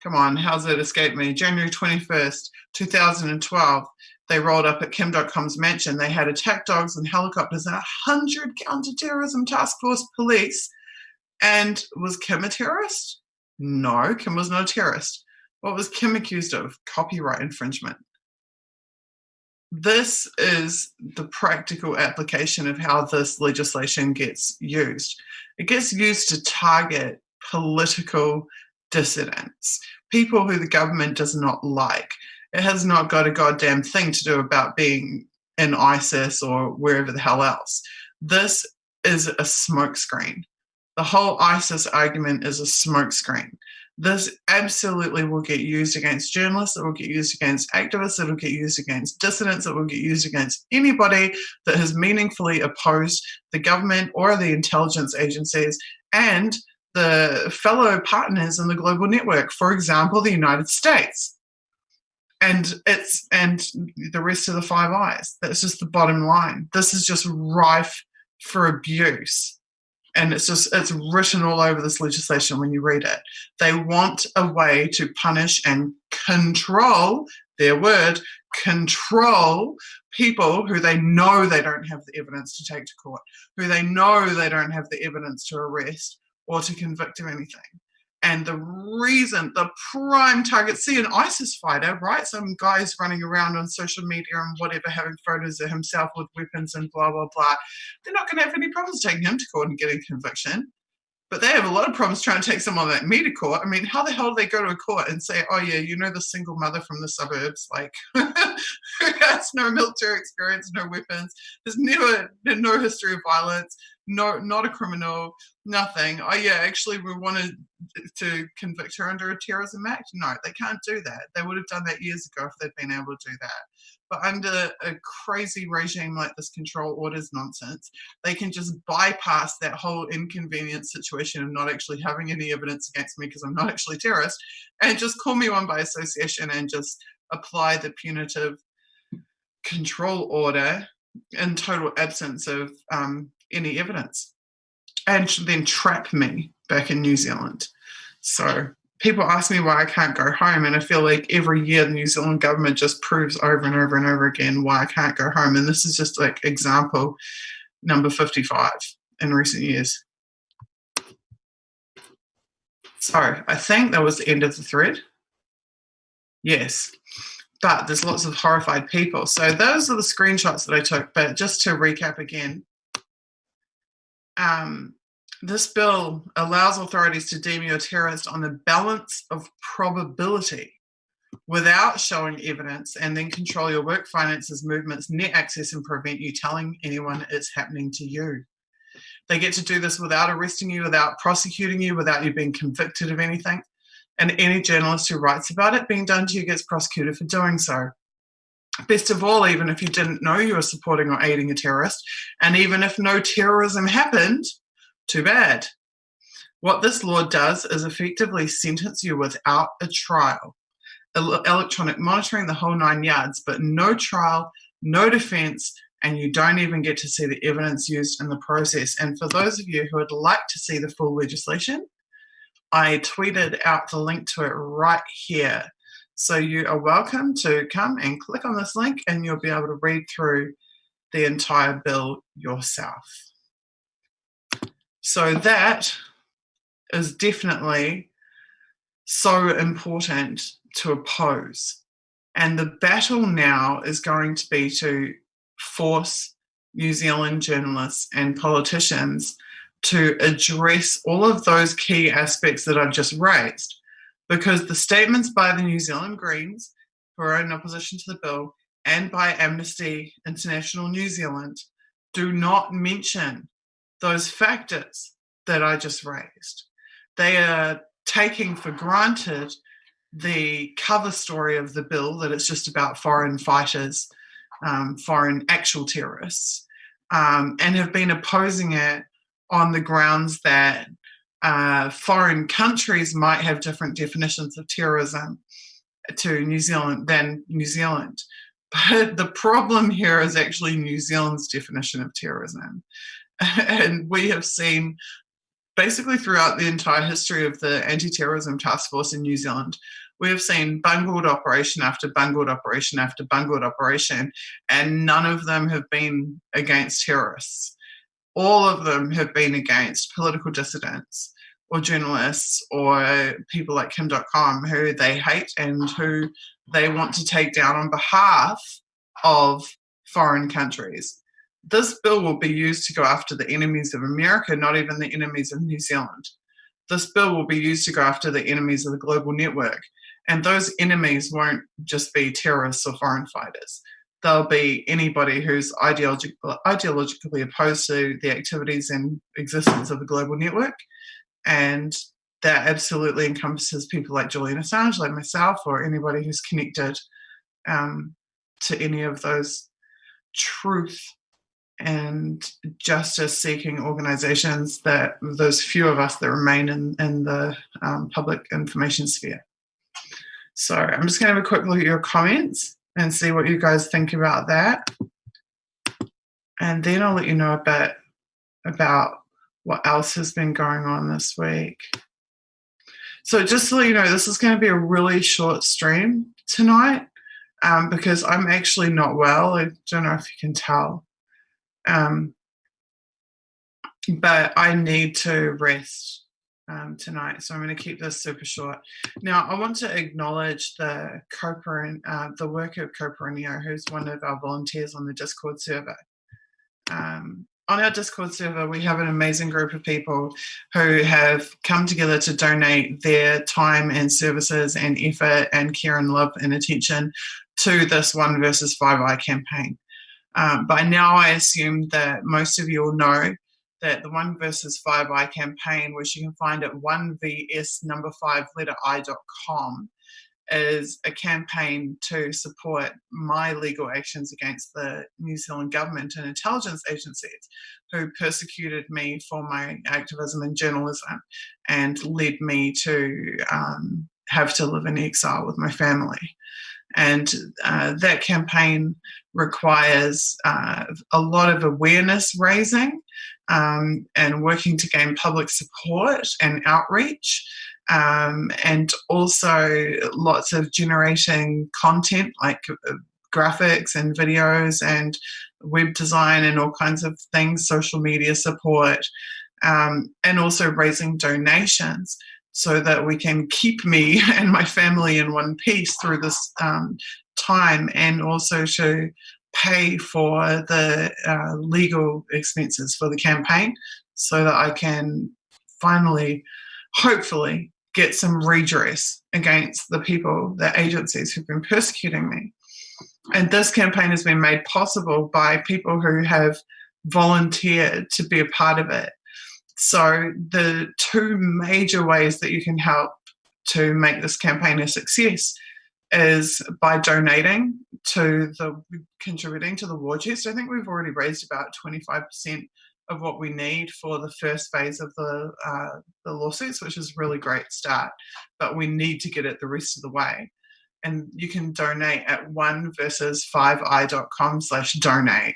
come on, how's it escaped me? January 21st, 2012, they rolled up at Kim.com's mansion. They had attack dogs and helicopters and 100 counter-terrorism task force police. And was Kim a terrorist? No, Kim was not a terrorist. What was Kim accused of? Copyright infringement. This is the practical application of how this legislation gets used. It gets used to target political dissidents, people who the government does not like. It has not got a goddamn thing to do about being in ISIS or wherever the hell else. This is a smokescreen. The whole ISIS argument is a smokescreen. This absolutely will get used against journalists, it will get used against activists, it will get used against dissidents, it will get used against anybody that has meaningfully opposed the government or the intelligence agencies and the fellow partners in the global network, for example, the United States. And the rest of the Five Eyes. That's just the bottom line. This is just rife for abuse. And it's written all over this legislation when you read it. They want a way to punish and control their word, control people who they know they don't have the evidence to take to court, who they know they don't have the evidence to arrest or to convict of anything. And the reason, the prime target, see an ISIS fighter, right? Some guy's running around on social media and whatever, having photos of himself with weapons and blah, blah, blah. They're not going to have any problems taking him to court and getting conviction. But they have a lot of problems trying to take someone like me to court. I mean, how the hell do they go to a court and say, oh, yeah, you know, the single mother from the suburbs, like, who has no military experience, no weapons, there's no history of violence, no, not a criminal, nothing. Oh, yeah, actually, we wanted to convict her under a terrorism act. No, they can't do that. They would have done that years ago if they'd been able to do that. But under a crazy regime like this control orders nonsense, they can just bypass that whole inconvenient situation of not actually having any evidence against me because I'm not actually a terrorist, and just call me one by association and just apply the punitive control order in total absence of any evidence, and then trap me back in New Zealand. So people ask me why I can't go home, and I feel like every year the New Zealand government just proves over and over and over again why I can't go home. And this is just like example number 55 in recent years. So I think that was the end of the thread. Yes, but there's lots of horrified people. So those are the screenshots that I took. But just to recap again, this bill allows authorities to deem you a terrorist on the balance of probability without showing evidence, and then control your work, finances, movements, net access, and prevent you telling anyone it's happening to you. They get to do this without arresting you, without prosecuting you, without you being convicted of anything. And any journalist who writes about it being done to you gets prosecuted for doing so. Best of all, even if you didn't know you were supporting or aiding a terrorist, and even if no terrorism happened, too bad. What this law does is effectively sentence you without a trial. Electronic monitoring, the whole 9 yards, but no trial, no defence, and you don't even get to see the evidence used in the process. And for those of you who would like to see the full legislation, I tweeted out the link to it right here. So you are welcome to come and click on this link, and you'll be able to read through the entire bill yourself. So that is definitely so important to oppose. And the battle now is going to be to force New Zealand journalists and politicians to address all of those key aspects that I've just raised. Because the statements by the New Zealand Greens, who are in opposition to the bill, and by Amnesty International New Zealand, do not mention those factors that I just raised. They are taking for granted the cover story of the bill, that it's just about foreign fighters, foreign actual terrorists, and have been opposing it on the grounds that foreign countries might have different definitions of terrorism to New Zealand than New Zealand. But the problem here is actually New Zealand's definition of terrorism. And we have seen basically throughout the entire history of the anti-terrorism task force in New Zealand, we have seen bungled operation after bungled operation after bungled operation, and none of them have been against terrorists. All of them have been against political dissidents or journalists or people like Kim.com, who they hate and who they want to take down on behalf of foreign countries. This bill will be used to go after the enemies of America, not even the enemies of New Zealand. This bill will be used to go after the enemies of the global network. And those enemies won't just be terrorists or foreign fighters. They'll be anybody who's ideologically opposed to the activities and existence of the global network. And that absolutely encompasses people like Julian Assange, like myself, or anybody who's connected to any of those truth and justice-seeking organizations, that those few of us that remain in the public information sphere. So I'm just going to have a quick look at your comments and see what you guys think about that. And then I'll let you know a bit about what else has been going on this week. So just to let you know, this is going to be a really short stream tonight. because I'm actually not well. I don't know if you can tell. But I need to rest tonight, so I'm going to keep this super short. Now, I want to acknowledge the work of Koperenio, who's one of our volunteers on the Discord server. On our Discord server, we have an amazing group of people who have come together to donate their time and services and effort and care and love and attention to this 1 versus 5i campaign. By now, I assume that most of you will know that the 1 versus 5i campaign, which you can find at 1vs5i.com, is a campaign to support my legal actions against the New Zealand government and intelligence agencies who persecuted me for my activism and journalism and led me to have to live in exile with my family. And that campaign requires a lot of awareness raising and working to gain public support and outreach, and also lots of generating content like graphics and videos and web design and all kinds of things, social media support, and also raising donations so that we can keep me and my family in one piece through this time, and also to pay for the legal expenses for the campaign so that I can finally, hopefully, get some redress against the people, the agencies who've been persecuting me. And this campaign has been made possible by people who have volunteered to be a part of it. So the 2 major ways that you can help to make this campaign a success is by donating to contributing to the war chest. I think we've already raised about 25% of what we need for the first phase of the lawsuits, which is a really great start, but we need to get it the rest of the way. And you can donate at 1vs5i.com/donate.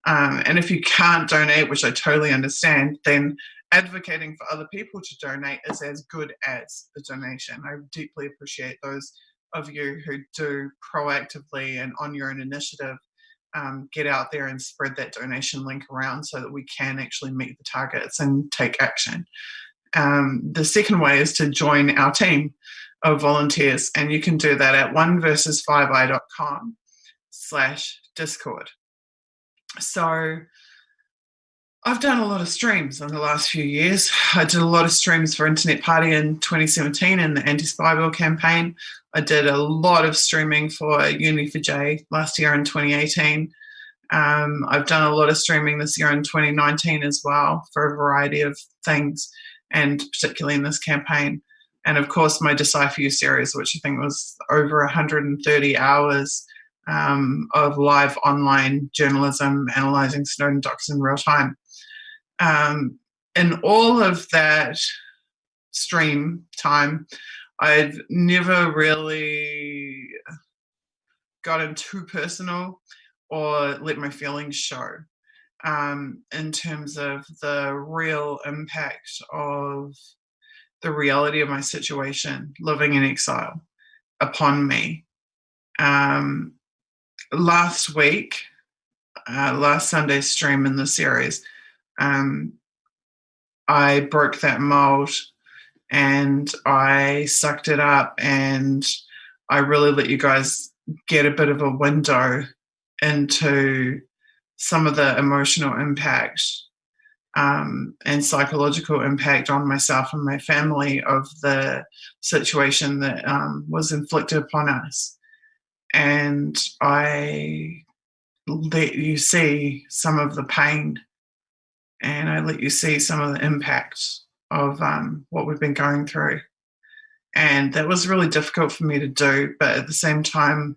And if you can't donate, which I totally understand, then advocating for other people to donate is as good as the donation. I deeply appreciate those of you who do proactively and on your own initiative get out there and spread that donation link around so that we can actually meet the targets and take action. The second way is to join our team of volunteers, and you can do that at 1vs5i.com/Discord. So I've done a lot of streams in the last few years. I did a lot of streams for Internet Party in 2017 in the anti-spy bill campaign. I did a lot of streaming for Uni4J last year in 2018. I've done a lot of streaming this year in 2019 as well for a variety of things, and particularly in this campaign. And of course, my Decipher You series, which I think was over 130 hours of live online journalism, analysing Snowden docs in real time. In all of that stream time, I've never really gotten too personal or let my feelings show in terms of the real impact of the reality of my situation living in exile upon me. Last week, last Sunday's stream in the series, I broke that mold and I sucked it up, and I really let you guys get a bit of a window into some of the emotional impact and psychological impact on myself and my family of the situation that was inflicted upon us. And I let you see some of the pain, and I let you see some of the impact of what we've been going through. And that was really difficult for me to do, but at the same time,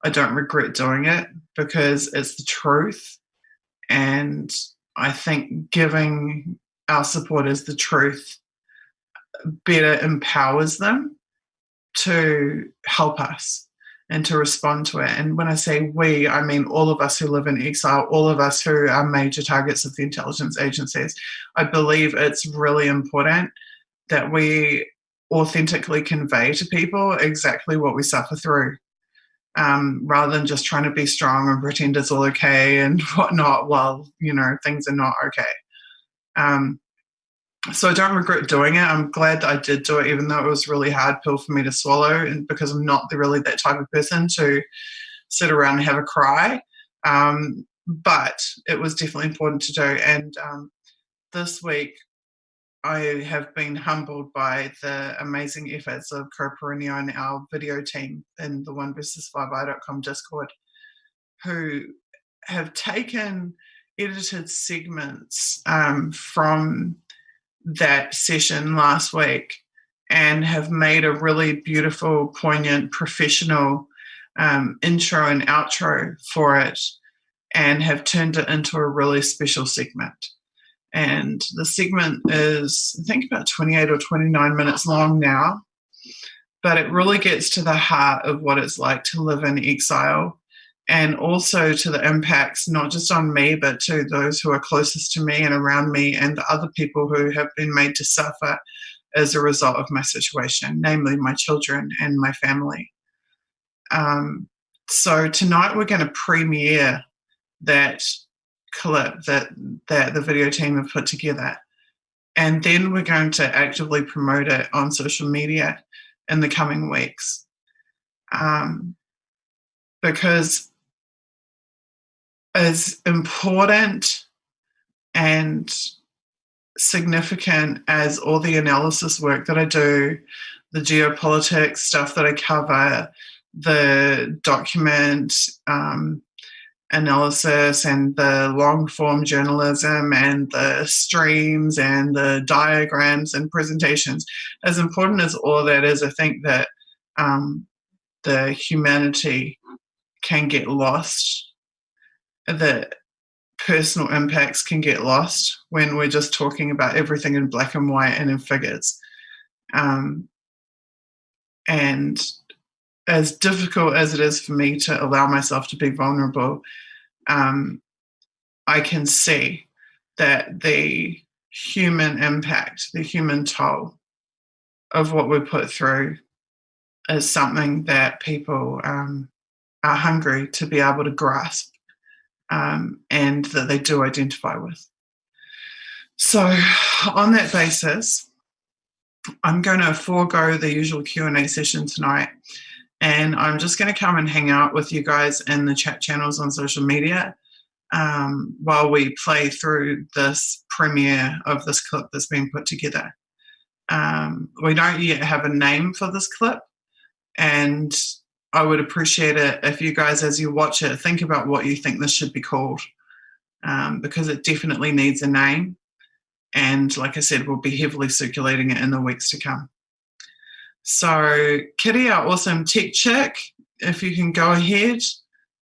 I don't regret doing it because it's the truth. And I think giving our supporters the truth better empowers them to help us and to respond to it. And when I say we, I mean all of us who live in exile, all of us who are major targets of the intelligence agencies. I believe it's really important that we authentically convey to people exactly what we suffer through. rather than just trying to be strong and pretend it's all okay and whatnot while, things are not okay. So I don't regret doing it. I'm glad that I did do it, even though it was a really hard pill for me to swallow, and because I'm not really that type of person to sit around and have a cry. But it was definitely important to do. And this week, I have been humbled by the amazing efforts of Ko Perenio and our video team in the 1vs5i.com Discord, who have taken edited segments from that session last week and have made a really beautiful, poignant, professional intro and outro for it, and have turned it into a really special segment. And the segment is, I think, about 28 or 29 minutes long now, but it really gets to the heart of what it's like to live in exile, and also to the impacts, not just on me, but to those who are closest to me and around me, and the other people who have been made to suffer as a result of my situation, namely my children and my family. So tonight we're going to premiere that clip that the video team have put together, and then we're going to actively promote it on social media in the coming weeks, because as important and significant as all the analysis work that I do, the geopolitics stuff that I cover, the document analysis and the long-form journalism and the streams and the diagrams and presentations, as important as all of that is, I think that the humanity can get lost. The personal impacts can get lost when we're just talking about everything in black and white and in figures. And as difficult as it is for me to allow myself to be vulnerable, I can see that the human impact, the human toll of what we put through is something that people are hungry to be able to grasp, and that they do identify with. So on that basis, I'm going to forego the usual Q&A session tonight, and I'm just going to come and hang out with you guys in the chat channels on social media while we play through this premiere of this clip that's been put together. We don't yet have a name for this clip, and I would appreciate it if you guys, as you watch it, think about what you think this should be called, because it definitely needs a name. And like I said, we'll be heavily circulating it in the weeks to come. So Kitty, our awesome tech chick, if you can go ahead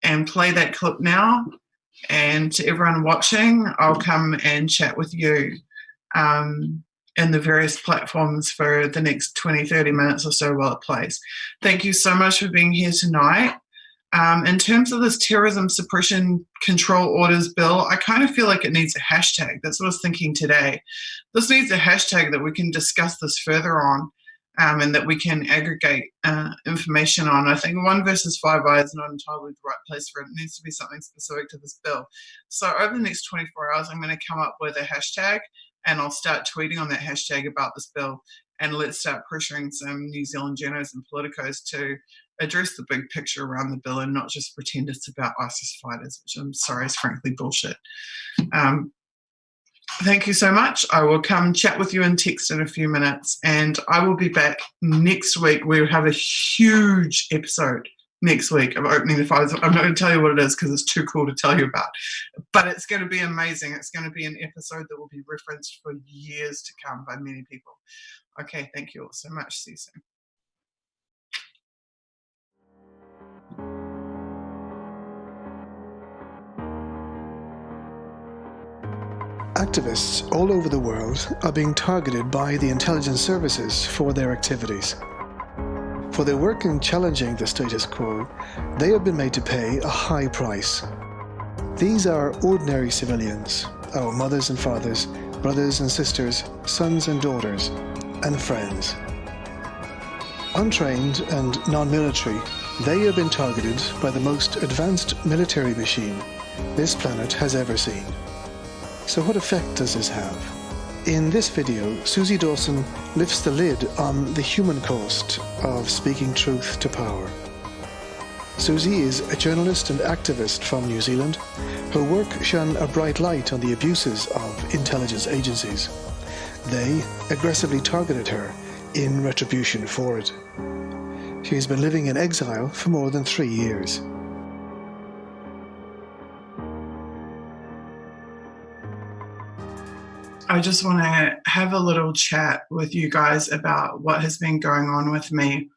and play that clip now. And to everyone watching, I'll come and chat with you in the various platforms for the next 20, 30 minutes or so while it plays. Thank you so much for being here tonight. In terms of this Terrorism, Suppression, Control Orders bill, I kind of feel like it needs a hashtag. That's what I was thinking today. This needs a hashtag that we can discuss this further on, and that we can aggregate information on. I think 1vs5i is not entirely the right place for it. It needs to be something specific to this bill. So over the next 24 hours, I'm going to come up with a hashtag, and I'll start tweeting on that hashtag about this bill, and let's start pressuring some New Zealand journalists and politicos to address the big picture around the bill and not just pretend it's about ISIS fighters, which I'm sorry is frankly bullshit. Thank you so much. I will come chat with you in text in a few minutes, and I will be back next week. We'll have a huge episode next week of Opening the Files. I'm not going to tell you what it is because it's too cool to tell you about, but it's going to be amazing. It's going to be an episode that will be referenced for years to come by many people. Okay, thank you all so much. See you soon. Activists all over the world are being targeted by the intelligence services for their activities. For their work in challenging the status quo, they have been made to pay a high price. These are ordinary civilians, our mothers and fathers, brothers and sisters, sons and daughters, and friends. Untrained and non-military, They have been targeted by the most advanced military machine this planet has ever seen. So what effect does this have? In this video, Suzie Dawson lifts the lid on the human cost of speaking truth to power. Suzie is a journalist and activist from New Zealand. Her work shone a bright light on the abuses of intelligence agencies. They aggressively targeted her in retribution for it. She has been living in exile for more than 3 years. I just want to have a little chat with you guys about what has been going on with me.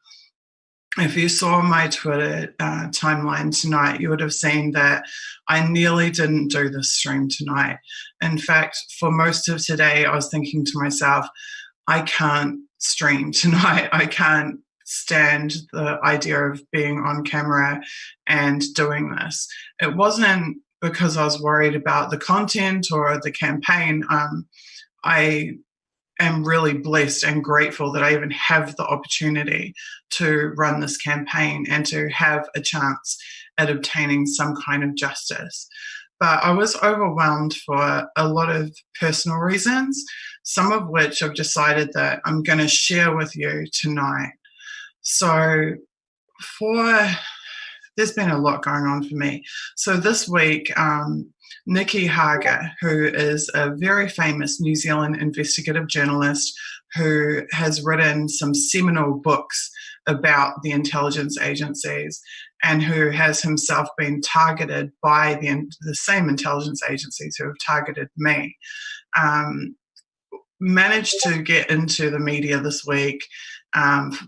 If you saw my Twitter timeline tonight, you would have seen that I nearly didn't do this stream tonight. In fact, for most of today, I was thinking to myself, I can't stream tonight. I can't stand the idea of being on camera and doing this. It wasn't because I was worried about the content or the campaign. I am really blessed and grateful that I even have the opportunity to run this campaign and to have a chance at obtaining some kind of justice. But I was overwhelmed for a lot of personal reasons, some of which I've decided that I'm going to share with you tonight. So there's been a lot going on for me. So this week, Nikki Hager, who is a very famous New Zealand investigative journalist who has written some seminal books about the intelligence agencies and who has himself been targeted by the same intelligence agencies who have targeted me, managed to get into the media this week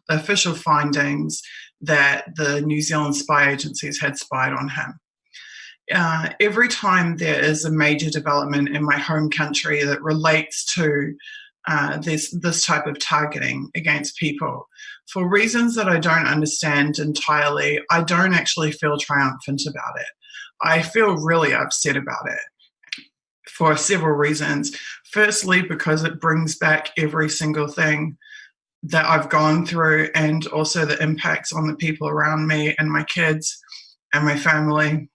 official findings that the New Zealand spy agencies had spied on him. Every time there is a major development in my home country that relates to this type of targeting against people, for reasons that I don't understand entirely, I don't actually feel triumphant about it. I feel really upset about it for several reasons. Firstly, because it brings back every single thing that I've gone through and also the impacts on the people around me and my kids and my family.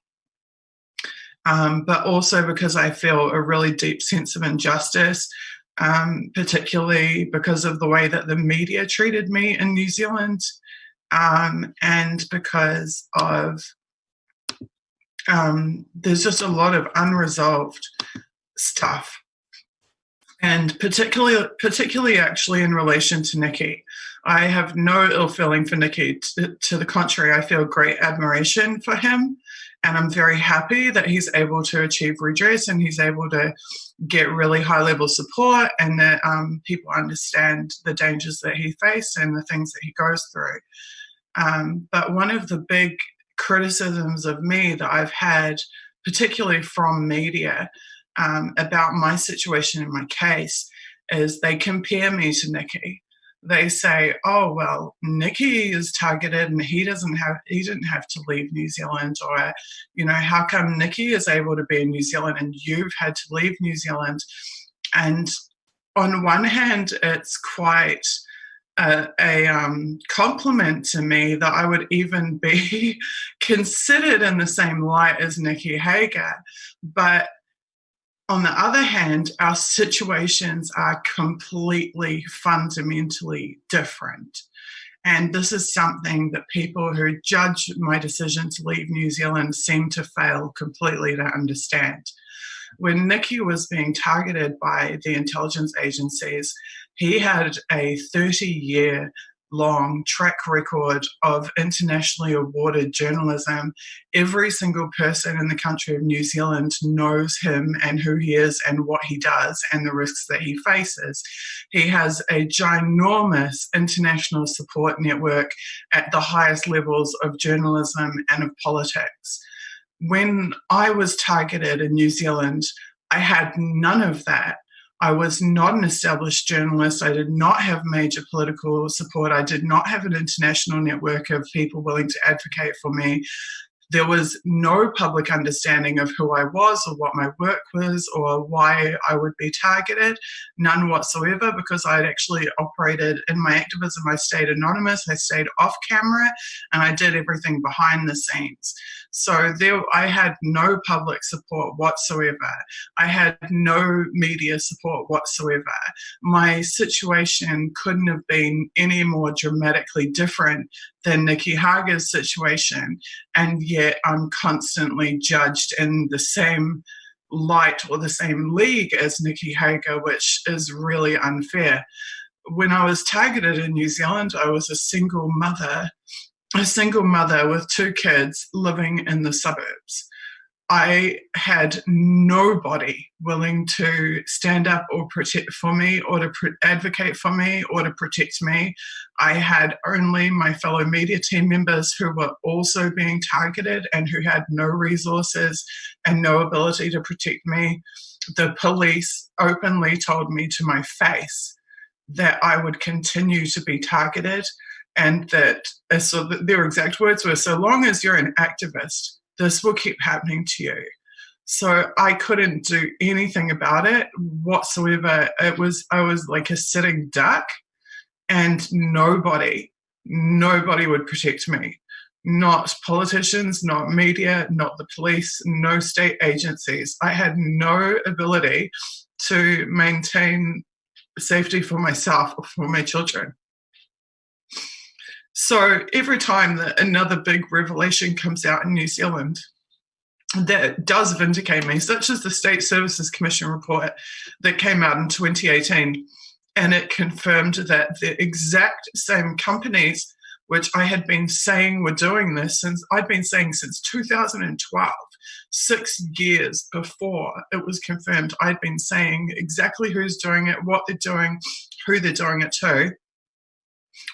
But also because I feel a really deep sense of injustice, particularly because of the way that the media treated me in New Zealand, and because of there's just a lot of unresolved stuff. And particularly actually in relation to Nikki. I have no ill feeling for Nikki. To the contrary, I feel great admiration for him. And I'm very happy that he's able to achieve redress and he's able to get really high-level support and that people understand the dangers that he faces and the things that he goes through. But one of the big criticisms of me that I've had, particularly from media, about my situation in my case is they compare me to Nikki. They say, oh, well, Nikki is targeted and he didn't have to leave New Zealand, or, you know, how come Nikki is able to be in New Zealand and you've had to leave New Zealand? And on one hand, it's quite a compliment to me that I would even be considered in the same light as Nikki Hager. But on the other hand, our situations are completely fundamentally different. And this is something that people who judge my decision to leave New Zealand seem to fail completely to understand. When Nikki was being targeted by the intelligence agencies, he had a 30-year long track record of internationally awarded journalism. Every single person in the country of New Zealand knows him and who he is and what he does and the risks that he faces. He has a ginormous international support network at the highest levels of journalism and of politics. When I was targeted in New Zealand, I had none of that. I was not an established journalist. I did not have major political support. I did not have an international network of people willing to advocate for me. There was no public understanding of who I was or what my work was or why I would be targeted, none whatsoever, because I had actually operated in my activism. I stayed anonymous, I stayed off camera, and I did everything behind the scenes. So I had no public support whatsoever. I had no media support whatsoever. My situation couldn't have been any more dramatically different than Nikki Hager's situation, and yet I'm constantly judged in the same light or the same league as Nikki Hager, which is really unfair. When I was targeted in New Zealand, I was a single mother with 2 kids living in the suburbs. I had nobody willing to stand up or protect for me or to advocate for me or to protect me. I had only my fellow media team members who were also being targeted and who had no resources and no ability to protect me. The police openly told me to my face that I would continue to be targeted, and that so their exact words were, "So long as you're an activist, this will keep happening to you." So I couldn't do anything about it whatsoever. I was like a sitting duck, and nobody would protect me. Not politicians, not media, not the police, no state agencies. I had no ability to maintain safety for myself or for my children. So every time that another big revelation comes out in New Zealand that does vindicate me, such as the State Services Commission report that came out in 2018, and it confirmed that the exact same companies which I had been saying were doing this since 2012, 6 years before it was confirmed, I'd been saying exactly who's doing it, what they're doing, who they're doing it to.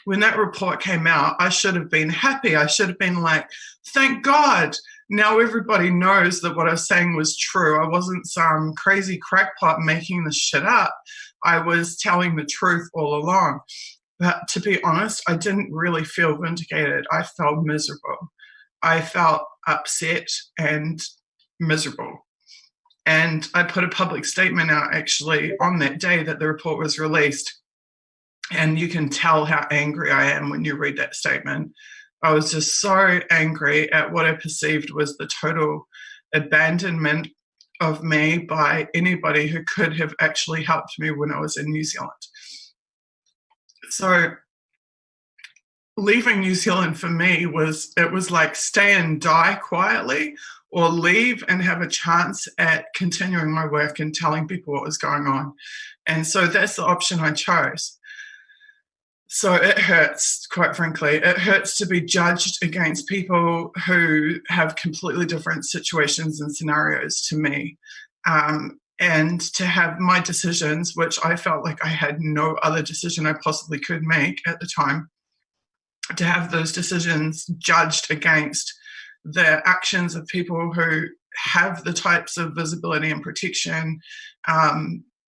When that report came out, I should have been happy. I should have been like, thank God, now everybody knows that what I was saying was true. I wasn't some crazy crackpot making this shit up. I was telling the truth all along. But to be honest, I didn't really feel vindicated. I felt miserable. I felt upset and miserable. And I put a public statement out actually on that day that the report was released. And you can tell how angry I am when you read that statement. I was just so angry at what I perceived was the total abandonment of me by anybody who could have actually helped me when I was in New Zealand. So leaving New Zealand for me was like stay and die quietly, or leave and have a chance at continuing my work and telling people what was going on. And so that's the option I chose. So it hurts, quite frankly. It hurts to be judged against people who have completely different situations and scenarios to me. And to have my decisions, which I felt like I had no other decision I possibly could make at the time, to have those decisions judged against the actions of people who have the types of visibility and protection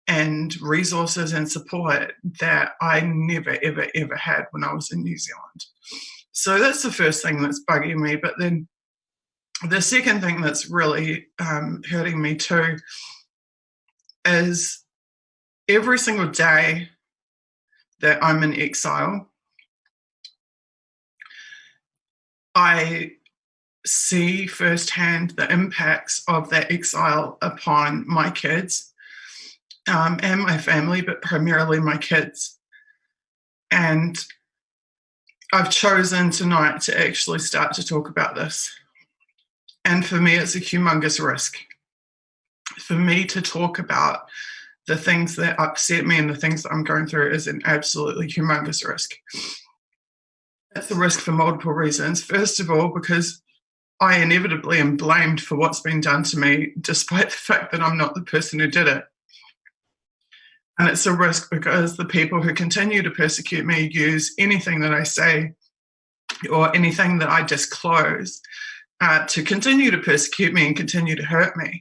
and resources and support that I never, ever, ever had when I was in New Zealand. So that's the first thing that's bugging me. But then the second thing that's really hurting me too is every single day that I'm in exile, I see firsthand the impacts of that exile upon my kids and my family, but primarily my kids. And I've chosen tonight to actually start to talk about this. And for me, it's a humongous risk. For me to talk about the things that upset me and the things that I'm going through is an absolutely humongous risk. It's a risk for multiple reasons. First of all, because I inevitably am blamed for what's been done to me, despite the fact that I'm not the person who did it. And it's a risk because the people who continue to persecute me use anything that I say or anything that I disclose to continue to persecute me and continue to hurt me.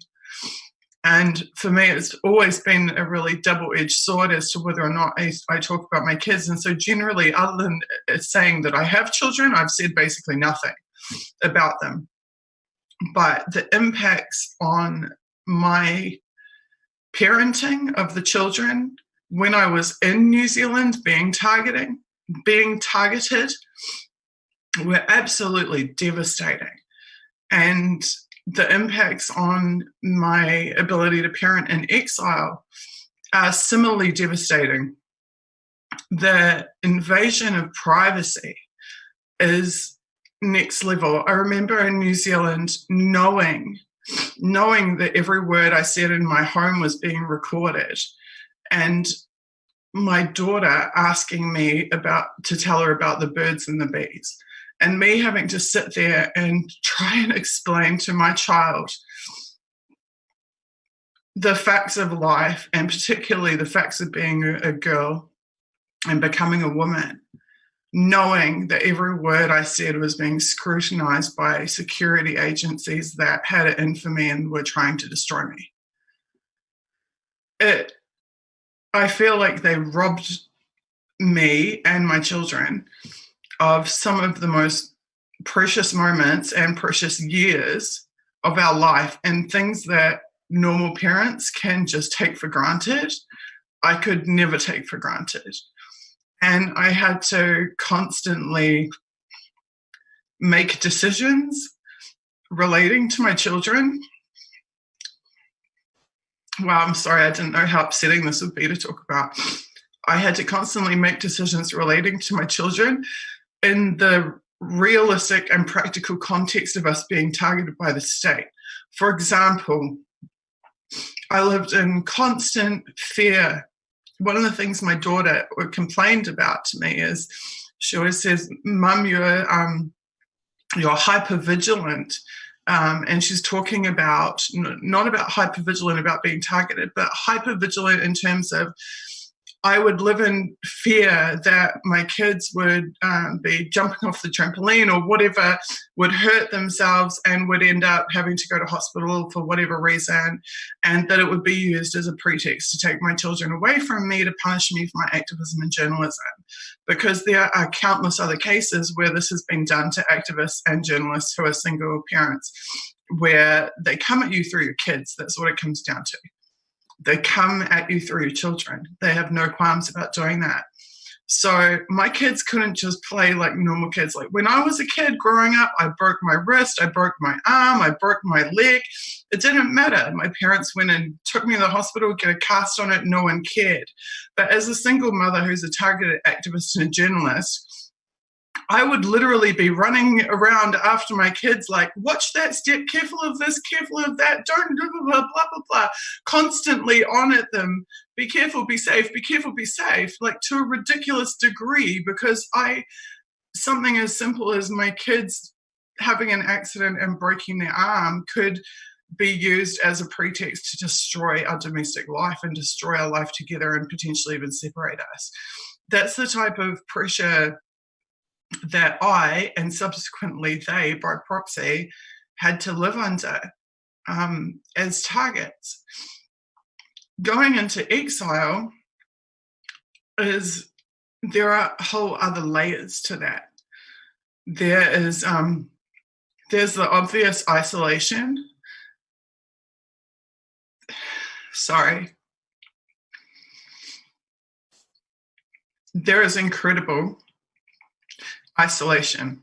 And for me, it's always been a really double-edged sword as to whether or not I talk about my kids. And so generally, other than saying that I have children, I've said basically nothing about them. but the impacts on my parenting of the children when I was in New Zealand being targeted were absolutely devastating. And the impacts on my ability to parent in exile are similarly devastating. The invasion of privacy is next level. I remember in New Zealand knowing that every word I said in my home was being recorded, and my daughter asking me to tell her about the birds and the bees, and me having to sit there and try and explain to my child the facts of life, and particularly the facts of being a girl and becoming a woman, knowing that every word I said was being scrutinized by security agencies that had it in for me and were trying to destroy me. I feel like they robbed me and my children of some of the most precious moments and precious years of our life, and things that normal parents can just take for granted, I could never take for granted. And I had to constantly make decisions relating to my children. Wow, I'm sorry, I didn't know how upsetting this would be to talk about. I had to constantly make decisions relating to my children in the realistic and practical context of us being targeted by the state. For example, I lived in constant fear. One of the things my daughter complained about to me is she always says, "Mum, you're hypervigilant." And she's talking about, not about hypervigilant about being targeted, but hypervigilant in terms of, I would live in fear that my kids would be jumping off the trampoline or whatever, would hurt themselves and would end up having to go to hospital for whatever reason, and that it would be used as a pretext to take my children away from me to punish me for my activism and journalism. Because there are countless other cases where this has been done to activists and journalists who are single parents, where they come at you through your kids. That's what it comes down to. They come at you through your children. They have no qualms about doing that. So my kids couldn't just play like normal kids. Like when I was a kid growing up, I broke my wrist, I broke my arm, I broke my leg. It didn't matter. My parents went and took me to the hospital, get a cast on it, no one cared. But as a single mother who's a targeted activist and a journalist, I would literally be running around after my kids like, watch that step, careful of this, careful of that, don't blah, blah, blah, blah, blah, blah, constantly on at them, be careful, be safe, like to a ridiculous degree, because something as simple as my kids having an accident and breaking their arm could be used as a pretext to destroy our domestic life and destroy our life together and potentially even separate us. That's the type of pressure that I, and subsequently they, by proxy, had to live under as targets. Going into exile there are whole other layers to that. There's the obvious isolation. Sorry. There is incredible isolation.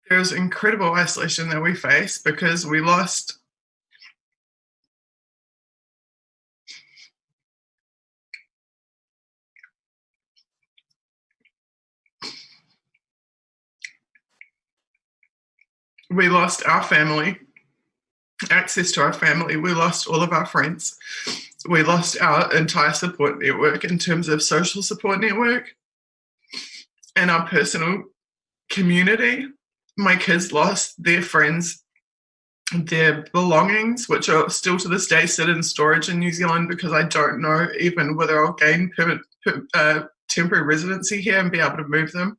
There's incredible isolation that we face because we lost our family, access to our family. We lost all of our friends. We lost our entire support network in terms of social support network and our personal community. My kids lost their friends, their belongings, which are still to this day sit in storage in New Zealand because I don't know even whether I'll gain temporary residency here and be able to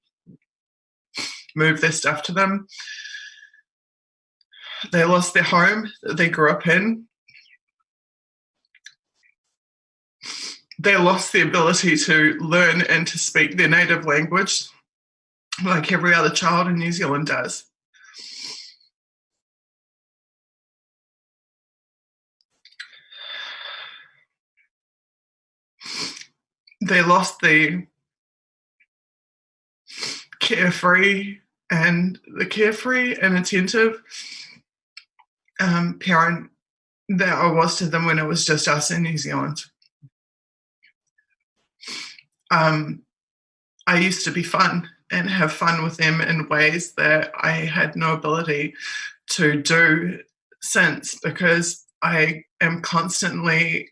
move their stuff to them. They lost their home that they grew up in. They lost the ability to learn and to speak their native language like every other child in New Zealand does. they lost the carefree and attentive parent that I was to them when it was just us in New Zealand. I used to be fun and have fun with them in ways that I had no ability to do since, because I am constantly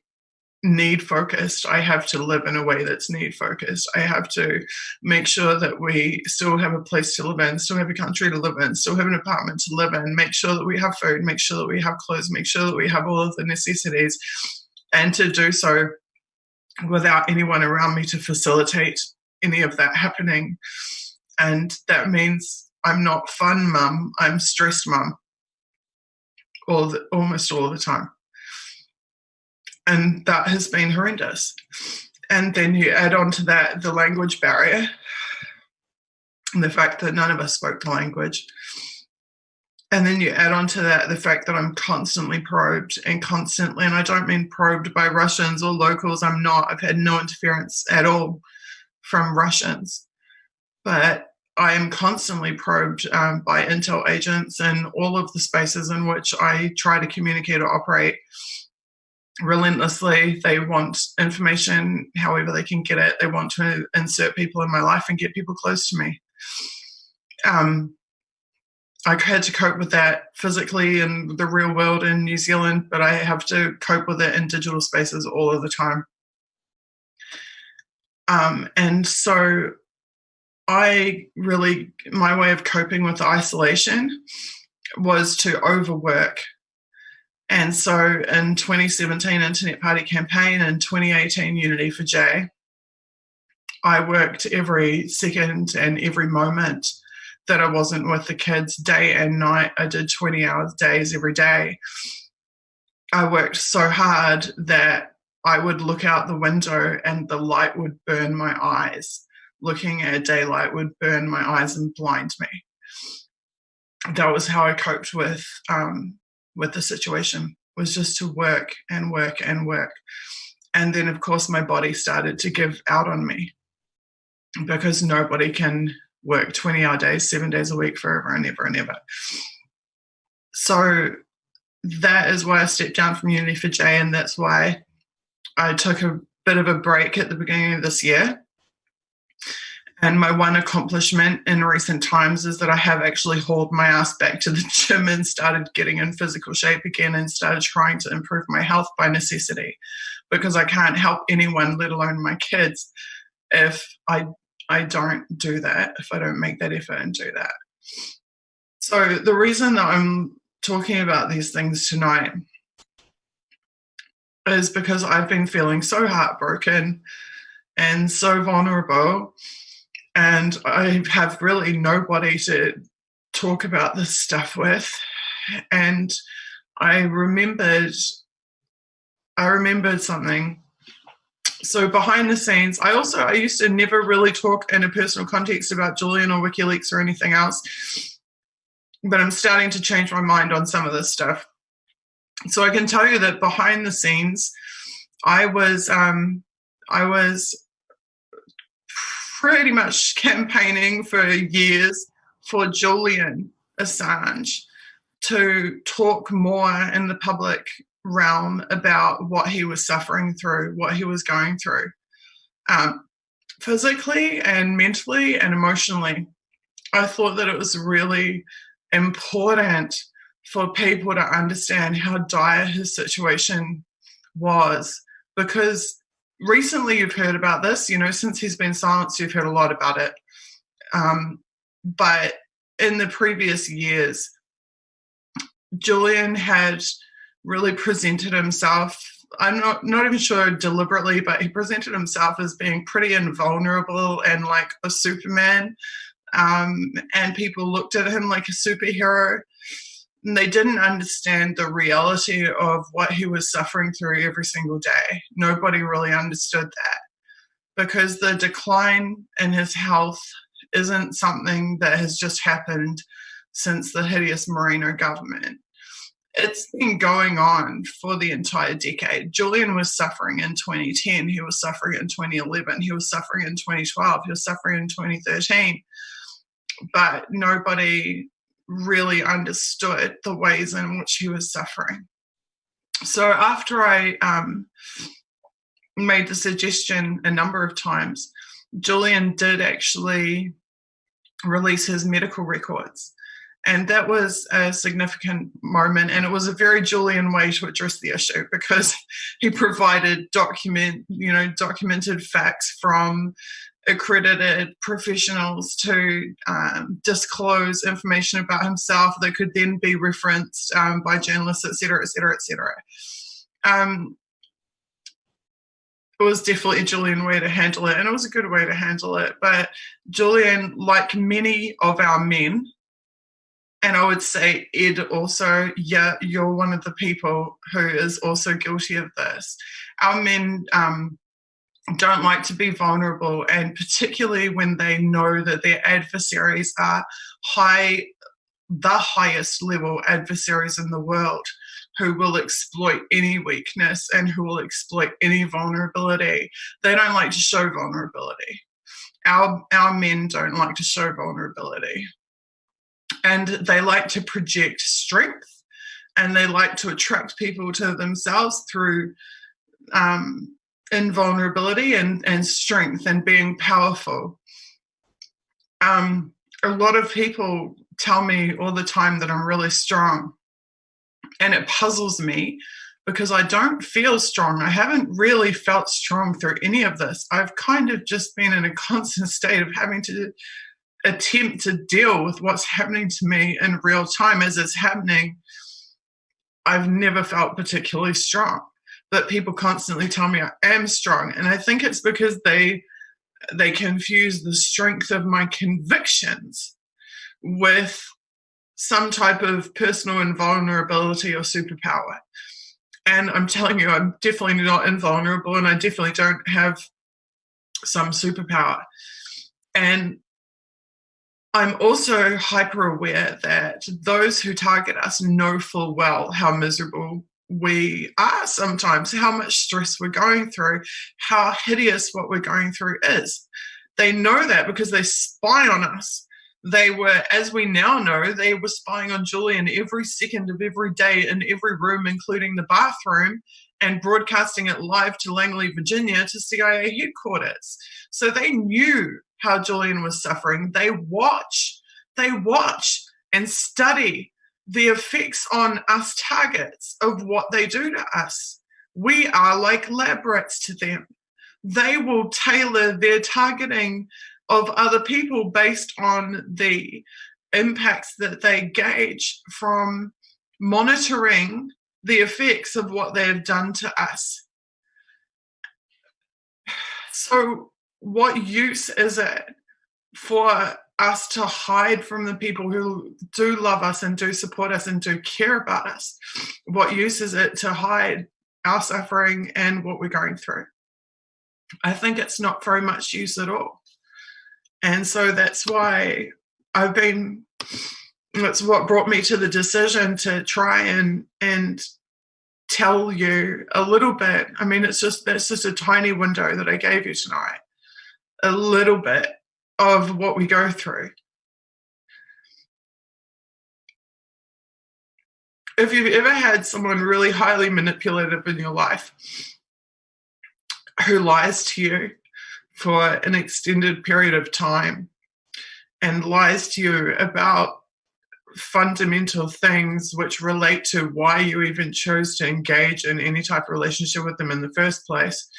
need focused. I have to live in a way that's need focused. I have to make sure that we still have a place to live in, still have a country to live in, still have an apartment to live in, make sure that we have food, make sure that we have clothes, make sure that we have all of the necessities, and to do so without anyone around me to facilitate any of that happening. And that means I'm not fun mum, I'm stressed mum almost all the time. And that has been horrendous. And then you add on to that the language barrier and the fact that none of us spoke the language. And then you add on to that the fact that I'm constantly probed and I don't mean probed by Russians or locals. I'm not. I've had no interference at all from Russians. But I am constantly probed by intel agents in all of the spaces in which I try to communicate or operate. Relentlessly, they want information however they can get it. They want to insert people in my life and get people close to me. I had to cope with that physically in the real world in New Zealand, but I have to cope with it in digital spaces all of the time. And so my way of coping with the isolation was to overwork. And so in 2017 Internet Party campaign and 2018 Unity for J, I worked every second and every moment that I wasn't with the kids, day and night. I did 20-hour days every day. I worked so hard that I would look out the window and the light would burn my eyes. Looking at daylight would burn my eyes and blind me. That was how I coped with the situation, was just to work and work and work. And then, of course, my body started to give out on me, because nobody can work 20-hour days, 7 days a week forever and ever and ever. So that is why I stepped down from Unity for J, and that's why I took a bit of a break at the beginning of this year. And my one accomplishment in recent times is that I have actually hauled my ass back to the gym and started getting in physical shape again and started trying to improve my health by necessity, because I can't help anyone, let alone my kids, if I don't do that, if I don't make that effort and do that. So the reason that I'm talking about these things tonight is because I've been feeling so heartbroken and so vulnerable, and I have really nobody to talk about this stuff with. And I remembered something. So behind the scenes, I used to never really talk in a personal context about Julian or WikiLeaks or anything else, but I'm starting to change my mind on some of this stuff. So I can tell you that behind the scenes, I was pretty much campaigning for years for Julian Assange to talk more in the public realm about what he was suffering through, what he was going through, physically and mentally and emotionally. I thought that it was really important for people to understand how dire his situation was, because recently you've heard about this, since he's been silenced, you've heard a lot about it. But in the previous years, Julian had really presented himself, I'm not even sure deliberately, but he presented himself as being pretty invulnerable and like a Superman. And people looked at him like a superhero. And they didn't understand the reality of what he was suffering through every single day. Nobody really understood that, because the decline in his health isn't something that has just happened since the hideous Moreno government. It's been going on for the entire decade. Julian was suffering in 2010. He was suffering in 2011. He was suffering in 2012. He was suffering in 2013. But nobody really understood the ways in which he was suffering. So after I made the suggestion a number of times, Julian did actually release his medical records. And that was a significant moment, and it was a very Julian way to address the issue, because he provided documented facts from accredited professionals to disclose information about himself that could then be referenced by journalists, et cetera, et cetera, et cetera. It was definitely a Julian way to handle it, and it was a good way to handle it. But Julian, like many of our men, and I would say Ed also, yeah, you're one of the people who is also guilty of this. Our men don't like to be vulnerable, and particularly when they know that their adversaries are the highest level adversaries in the world, who will exploit any weakness and who will exploit any vulnerability. They don't like to show vulnerability. Our men don't like to show vulnerability. And they like to project strength, and they like to attract people to themselves through invulnerability and strength and being powerful. A lot of people tell me all the time that I'm really strong, and it puzzles me because I don't feel strong. I haven't really felt strong through any of this. I've kind of just been in a constant state of having to attempt to deal with what's happening to me in real time as it's happening. I've never felt particularly strong, but people constantly tell me I am strong, and I think it's because they confuse the strength of my convictions with some type of personal invulnerability or superpower. And I'm telling you, I'm definitely not invulnerable, and I definitely don't have some superpower. And I'm also hyper aware that those who target us know full well how miserable we are sometimes, how much stress we're going through, how hideous what we're going through is. They know that because they spy on us. They were, as we now know, they were spying on Julian every second of every day in every room, including the bathroom, and broadcasting it live to Langley, Virginia, to CIA headquarters. So they knew how Julian was suffering. They watch and study the effects on us targets of what they do to us. We are like lab rats to them. They will tailor their targeting of other people based on the impacts that they gauge from monitoring the effects of what they've done to us. So what use is it for us to hide from the people who do love us and do support us and do care about us? What use is it to hide our suffering and what we're going through? I think it's not very much use at all. And so that's why that's what brought me to the decision to try and tell you a little bit. I mean, that's just a tiny window that I gave you tonight. A little bit of what we go through. If you've ever had someone really highly manipulative in your life who lies to you for an extended period of time and lies to you about fundamental things which relate to why you even chose to engage in any type of relationship with them in the first place,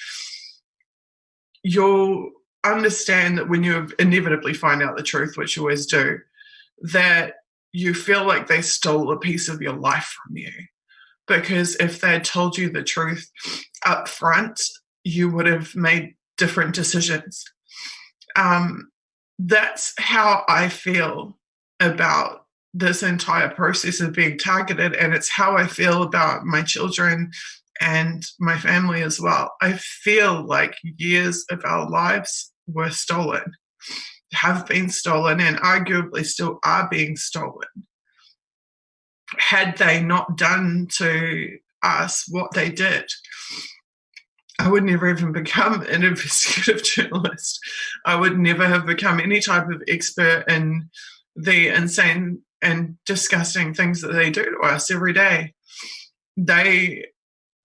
you'll understand that when you inevitably find out the truth, which you always do, that you feel like they stole a piece of your life from you. Because if they had told you the truth up front, you would have made different decisions. That's how I feel about this entire process of being targeted, and it's how I feel about my children and my family as well. I feel like years of our lives were stolen, have been stolen, and arguably still are being stolen. had they not done to us what they did, I would never even become an investigative journalist. I would never have become any type of expert in the insane and disgusting things that they do to us every day. They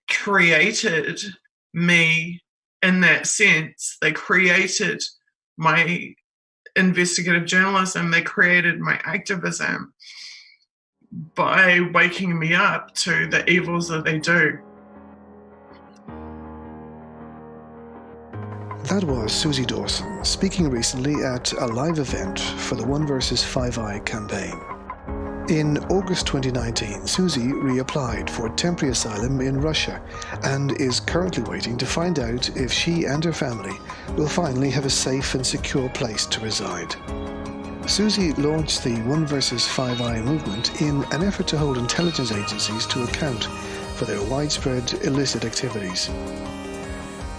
created me in that sense. They created my investigative journalism. They created my activism by waking me up to the evils that they do. That was Suzie Dawson speaking recently at a live event for the One vs. 5i campaign. In August 2019, Suzie reapplied for temporary asylum in Russia and is currently waiting to find out if she and her family will finally have a safe and secure place to reside. Suzie launched the One vs. 5i movement in an effort to hold intelligence agencies to account for their widespread illicit activities.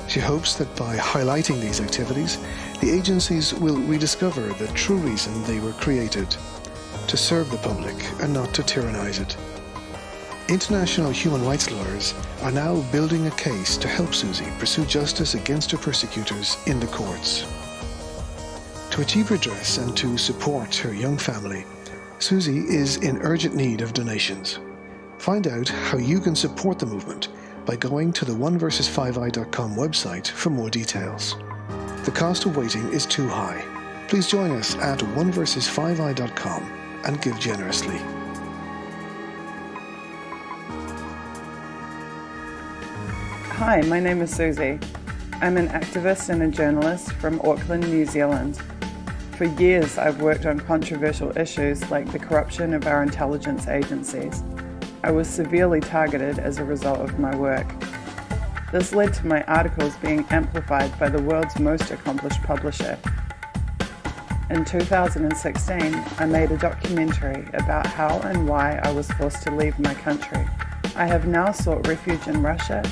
She hopes that by highlighting these activities, the agencies will rediscover the true reason they were created: to serve the public and not to tyrannize it. International human rights lawyers are now building a case to help Suzie pursue justice against her persecutors in the courts. To achieve redress and to support her young family, Suzie is in urgent need of donations. Find out how you can support the movement by going to the oneversus5i.com website for more details. The cost of waiting is too high. Please join us at oneversus5i.com and give generously. Hi, my name is Suzie. I'm an activist and a journalist from Auckland, New Zealand. For years, I've worked on controversial issues like the corruption of our intelligence agencies. I was severely targeted as a result of my work. This led to my articles being amplified by the world's most accomplished publisher. In 2016, I made a documentary about how and why I was forced to leave my country. I have now sought refuge in Russia,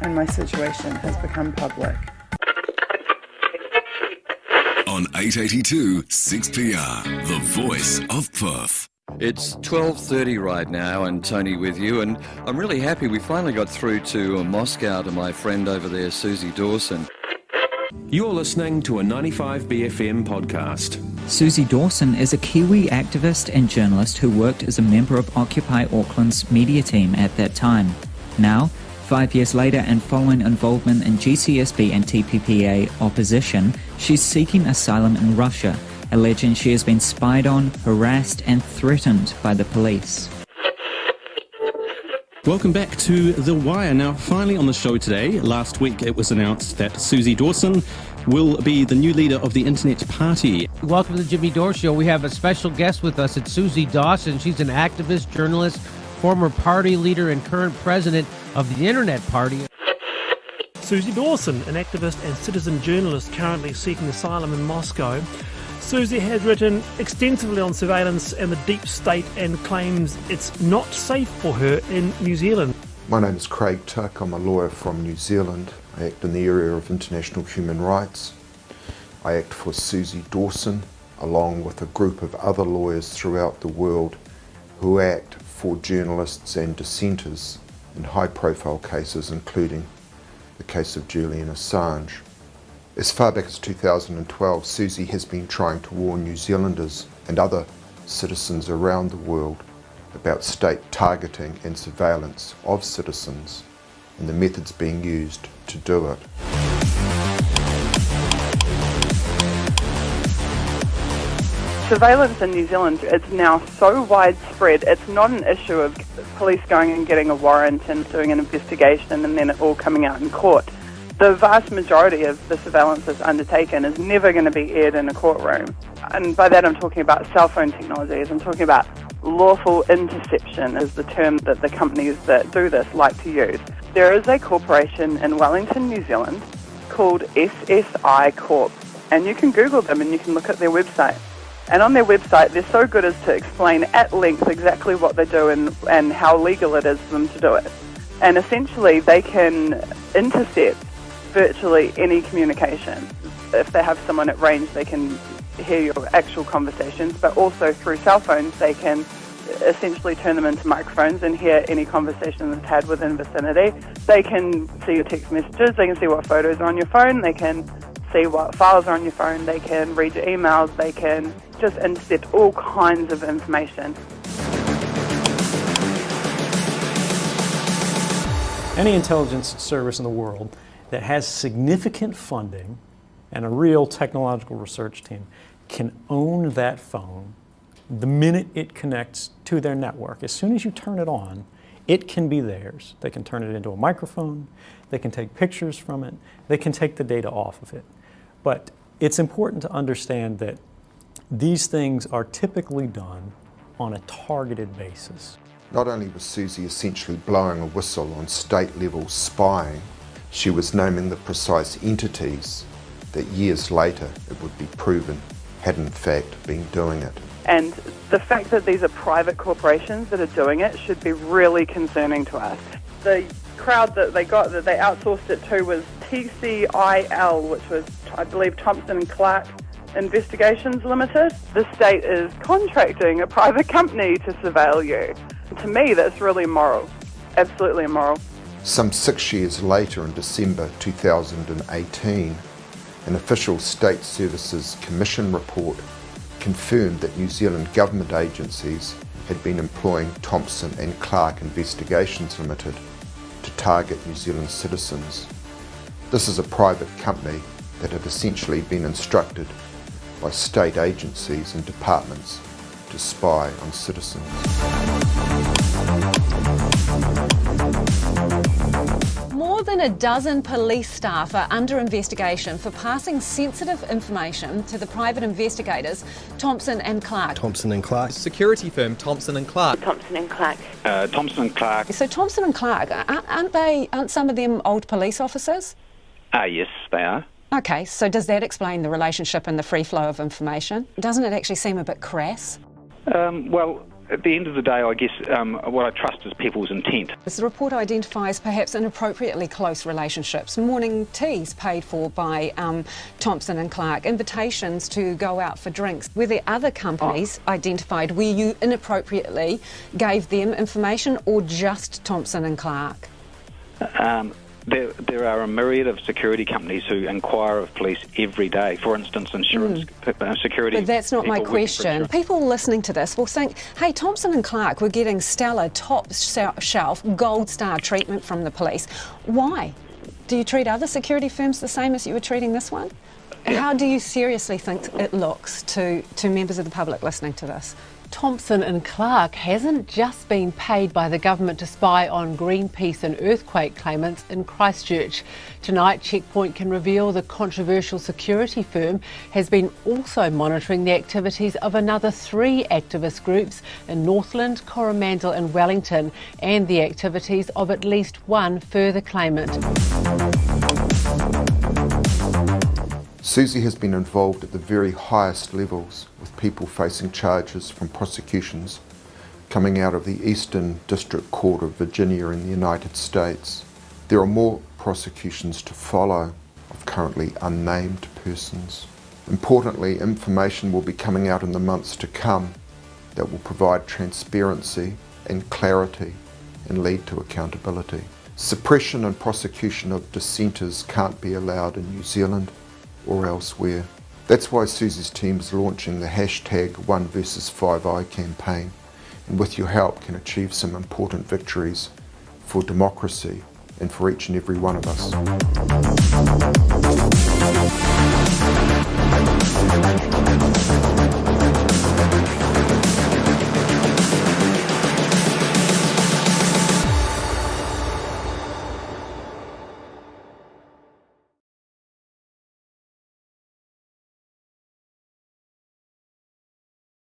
and my situation has become public. On 882 6PR, the voice of Perth. It's 12:30 right now, and Tony with you, and I'm really happy we finally got through to Moscow to my friend over there, Suzie Dawson. You're listening to a 95BFM podcast. Suzie Dawson is a Kiwi activist and journalist who worked as a member of Occupy Auckland's media team at that time. Now, 5 years later, and following involvement in GCSB and TPPA opposition, she's seeking asylum in Russia, alleging she has been spied on, harassed and threatened by the police. Welcome back to The Wire. Now, finally on the show today, last week it was announced that Suzie Dawson will be the new leader of the Internet Party. Welcome to the Jimmy Dore Show. We have a special guest with us. It's Suzie Dawson. She's an activist, journalist, former party leader and current president of the Internet Party. Suzie Dawson, an activist and citizen journalist currently seeking asylum in Moscow. Suzie has written extensively on surveillance and the deep state and claims it's not safe for her in New Zealand. My name is Craig Tuck. I'm a lawyer from New Zealand. I act in the area of international human rights. I act for Suzie Dawson, along with a group of other lawyers throughout the world who act for journalists and dissenters in high-profile cases, including the case of Julian Assange. As far back as 2012, Suzie has been trying to warn New Zealanders and other citizens around the world about state targeting and surveillance of citizens and the methods being used to do it. Surveillance in New Zealand, it's now so widespread, it's not an issue of police going and getting a warrant and doing an investigation and then it all coming out in court. The vast majority of the surveillance that's undertaken is never going to be aired in a courtroom. And by that I'm talking about cell phone technologies. I'm talking about lawful interception is the term that the companies that do this like to use. There is a corporation in Wellington, New Zealand called SSI Corp. And you can Google them and you can look at their website. And on their website, they're so good as to explain at length exactly what they do and how legal it is for them to do it. And essentially, they can intercept virtually any communication. If they have someone at range, they can hear your actual conversations, but also through cell phones, they can essentially turn them into microphones and hear any conversation that's had within the vicinity. They can see your text messages, they can see what photos are on your phone, they can see what files are on your phone, they can read your emails, they can just intercept all kinds of information. Any intelligence service in the world that has significant funding and a real technological research team can own that phone the minute it connects to their network. As soon as you turn it on, it can be theirs. They can turn it into a microphone, they can take pictures from it, they can take the data off of it. But it's important to understand that these things are typically done on a targeted basis. Not only was Suzie essentially blowing a whistle on state-level spying, she was naming the precise entities that years later it would be proven had in fact been doing it. And the fact that these are private corporations that are doing it should be really concerning to us. The crowd that they outsourced it to was TCIL, which was, I believe, Thompson & Clark Investigations Limited. The state is contracting a private company to surveil you. To me, that's really immoral. Absolutely immoral. Some 6 years later, in December 2018, an official State Services Commission report confirmed that New Zealand government agencies had been employing Thompson & Clark Investigations Limited to target New Zealand citizens. This is a private company that had essentially been instructed by state agencies and departments to spy on citizens. More than a dozen police staff are under investigation for passing sensitive information to the private investigators Thompson & Clark. Thompson & Clark. Security firm Thompson & Clark. Thompson & Clark. Thompson & Clark. So Thompson & Clark, aren't some of them old police officers? Yes, they are. Okay, so does that explain the relationship and the free flow of information? Doesn't it actually seem a bit crass? Well, at the end of the day, I guess what I trust is people's intent. This report identifies perhaps inappropriately close relationships, morning teas paid for by Thompson & Clark, invitations to go out for drinks. Were there other companies identified where you inappropriately gave them information, or just Thompson & Clark? There are a myriad of security companies who inquire of police every day. For instance, insurance security. But that's not my question. People listening to this will think, hey, Thompson & Clark were getting stellar, top shelf, gold star treatment from the police. Why? Do you treat other security firms the same as you were treating this one? How do you seriously think it looks to members of the public listening to this? Thompson & Clark hasn't just been paid by the government to spy on Greenpeace and earthquake claimants in Christchurch. Tonight, Checkpoint can reveal the controversial security firm has been also monitoring the activities of another 3 activist groups in Northland, Coromandel and Wellington, and the activities of at least 1 further claimant. Suzie has been involved at the very highest levels, with people facing charges from prosecutions coming out of the Eastern District Court of Virginia in the United States. There are more prosecutions to follow of currently unnamed persons. Importantly, information will be coming out in the months to come that will provide transparency and clarity and lead to accountability. Suppression and prosecution of dissenters can't be allowed in New Zealand or elsewhere. That's why Suzie's team is launching the hashtag 1versus5i campaign, and with your help can achieve some important victories for democracy and for each and every one of us.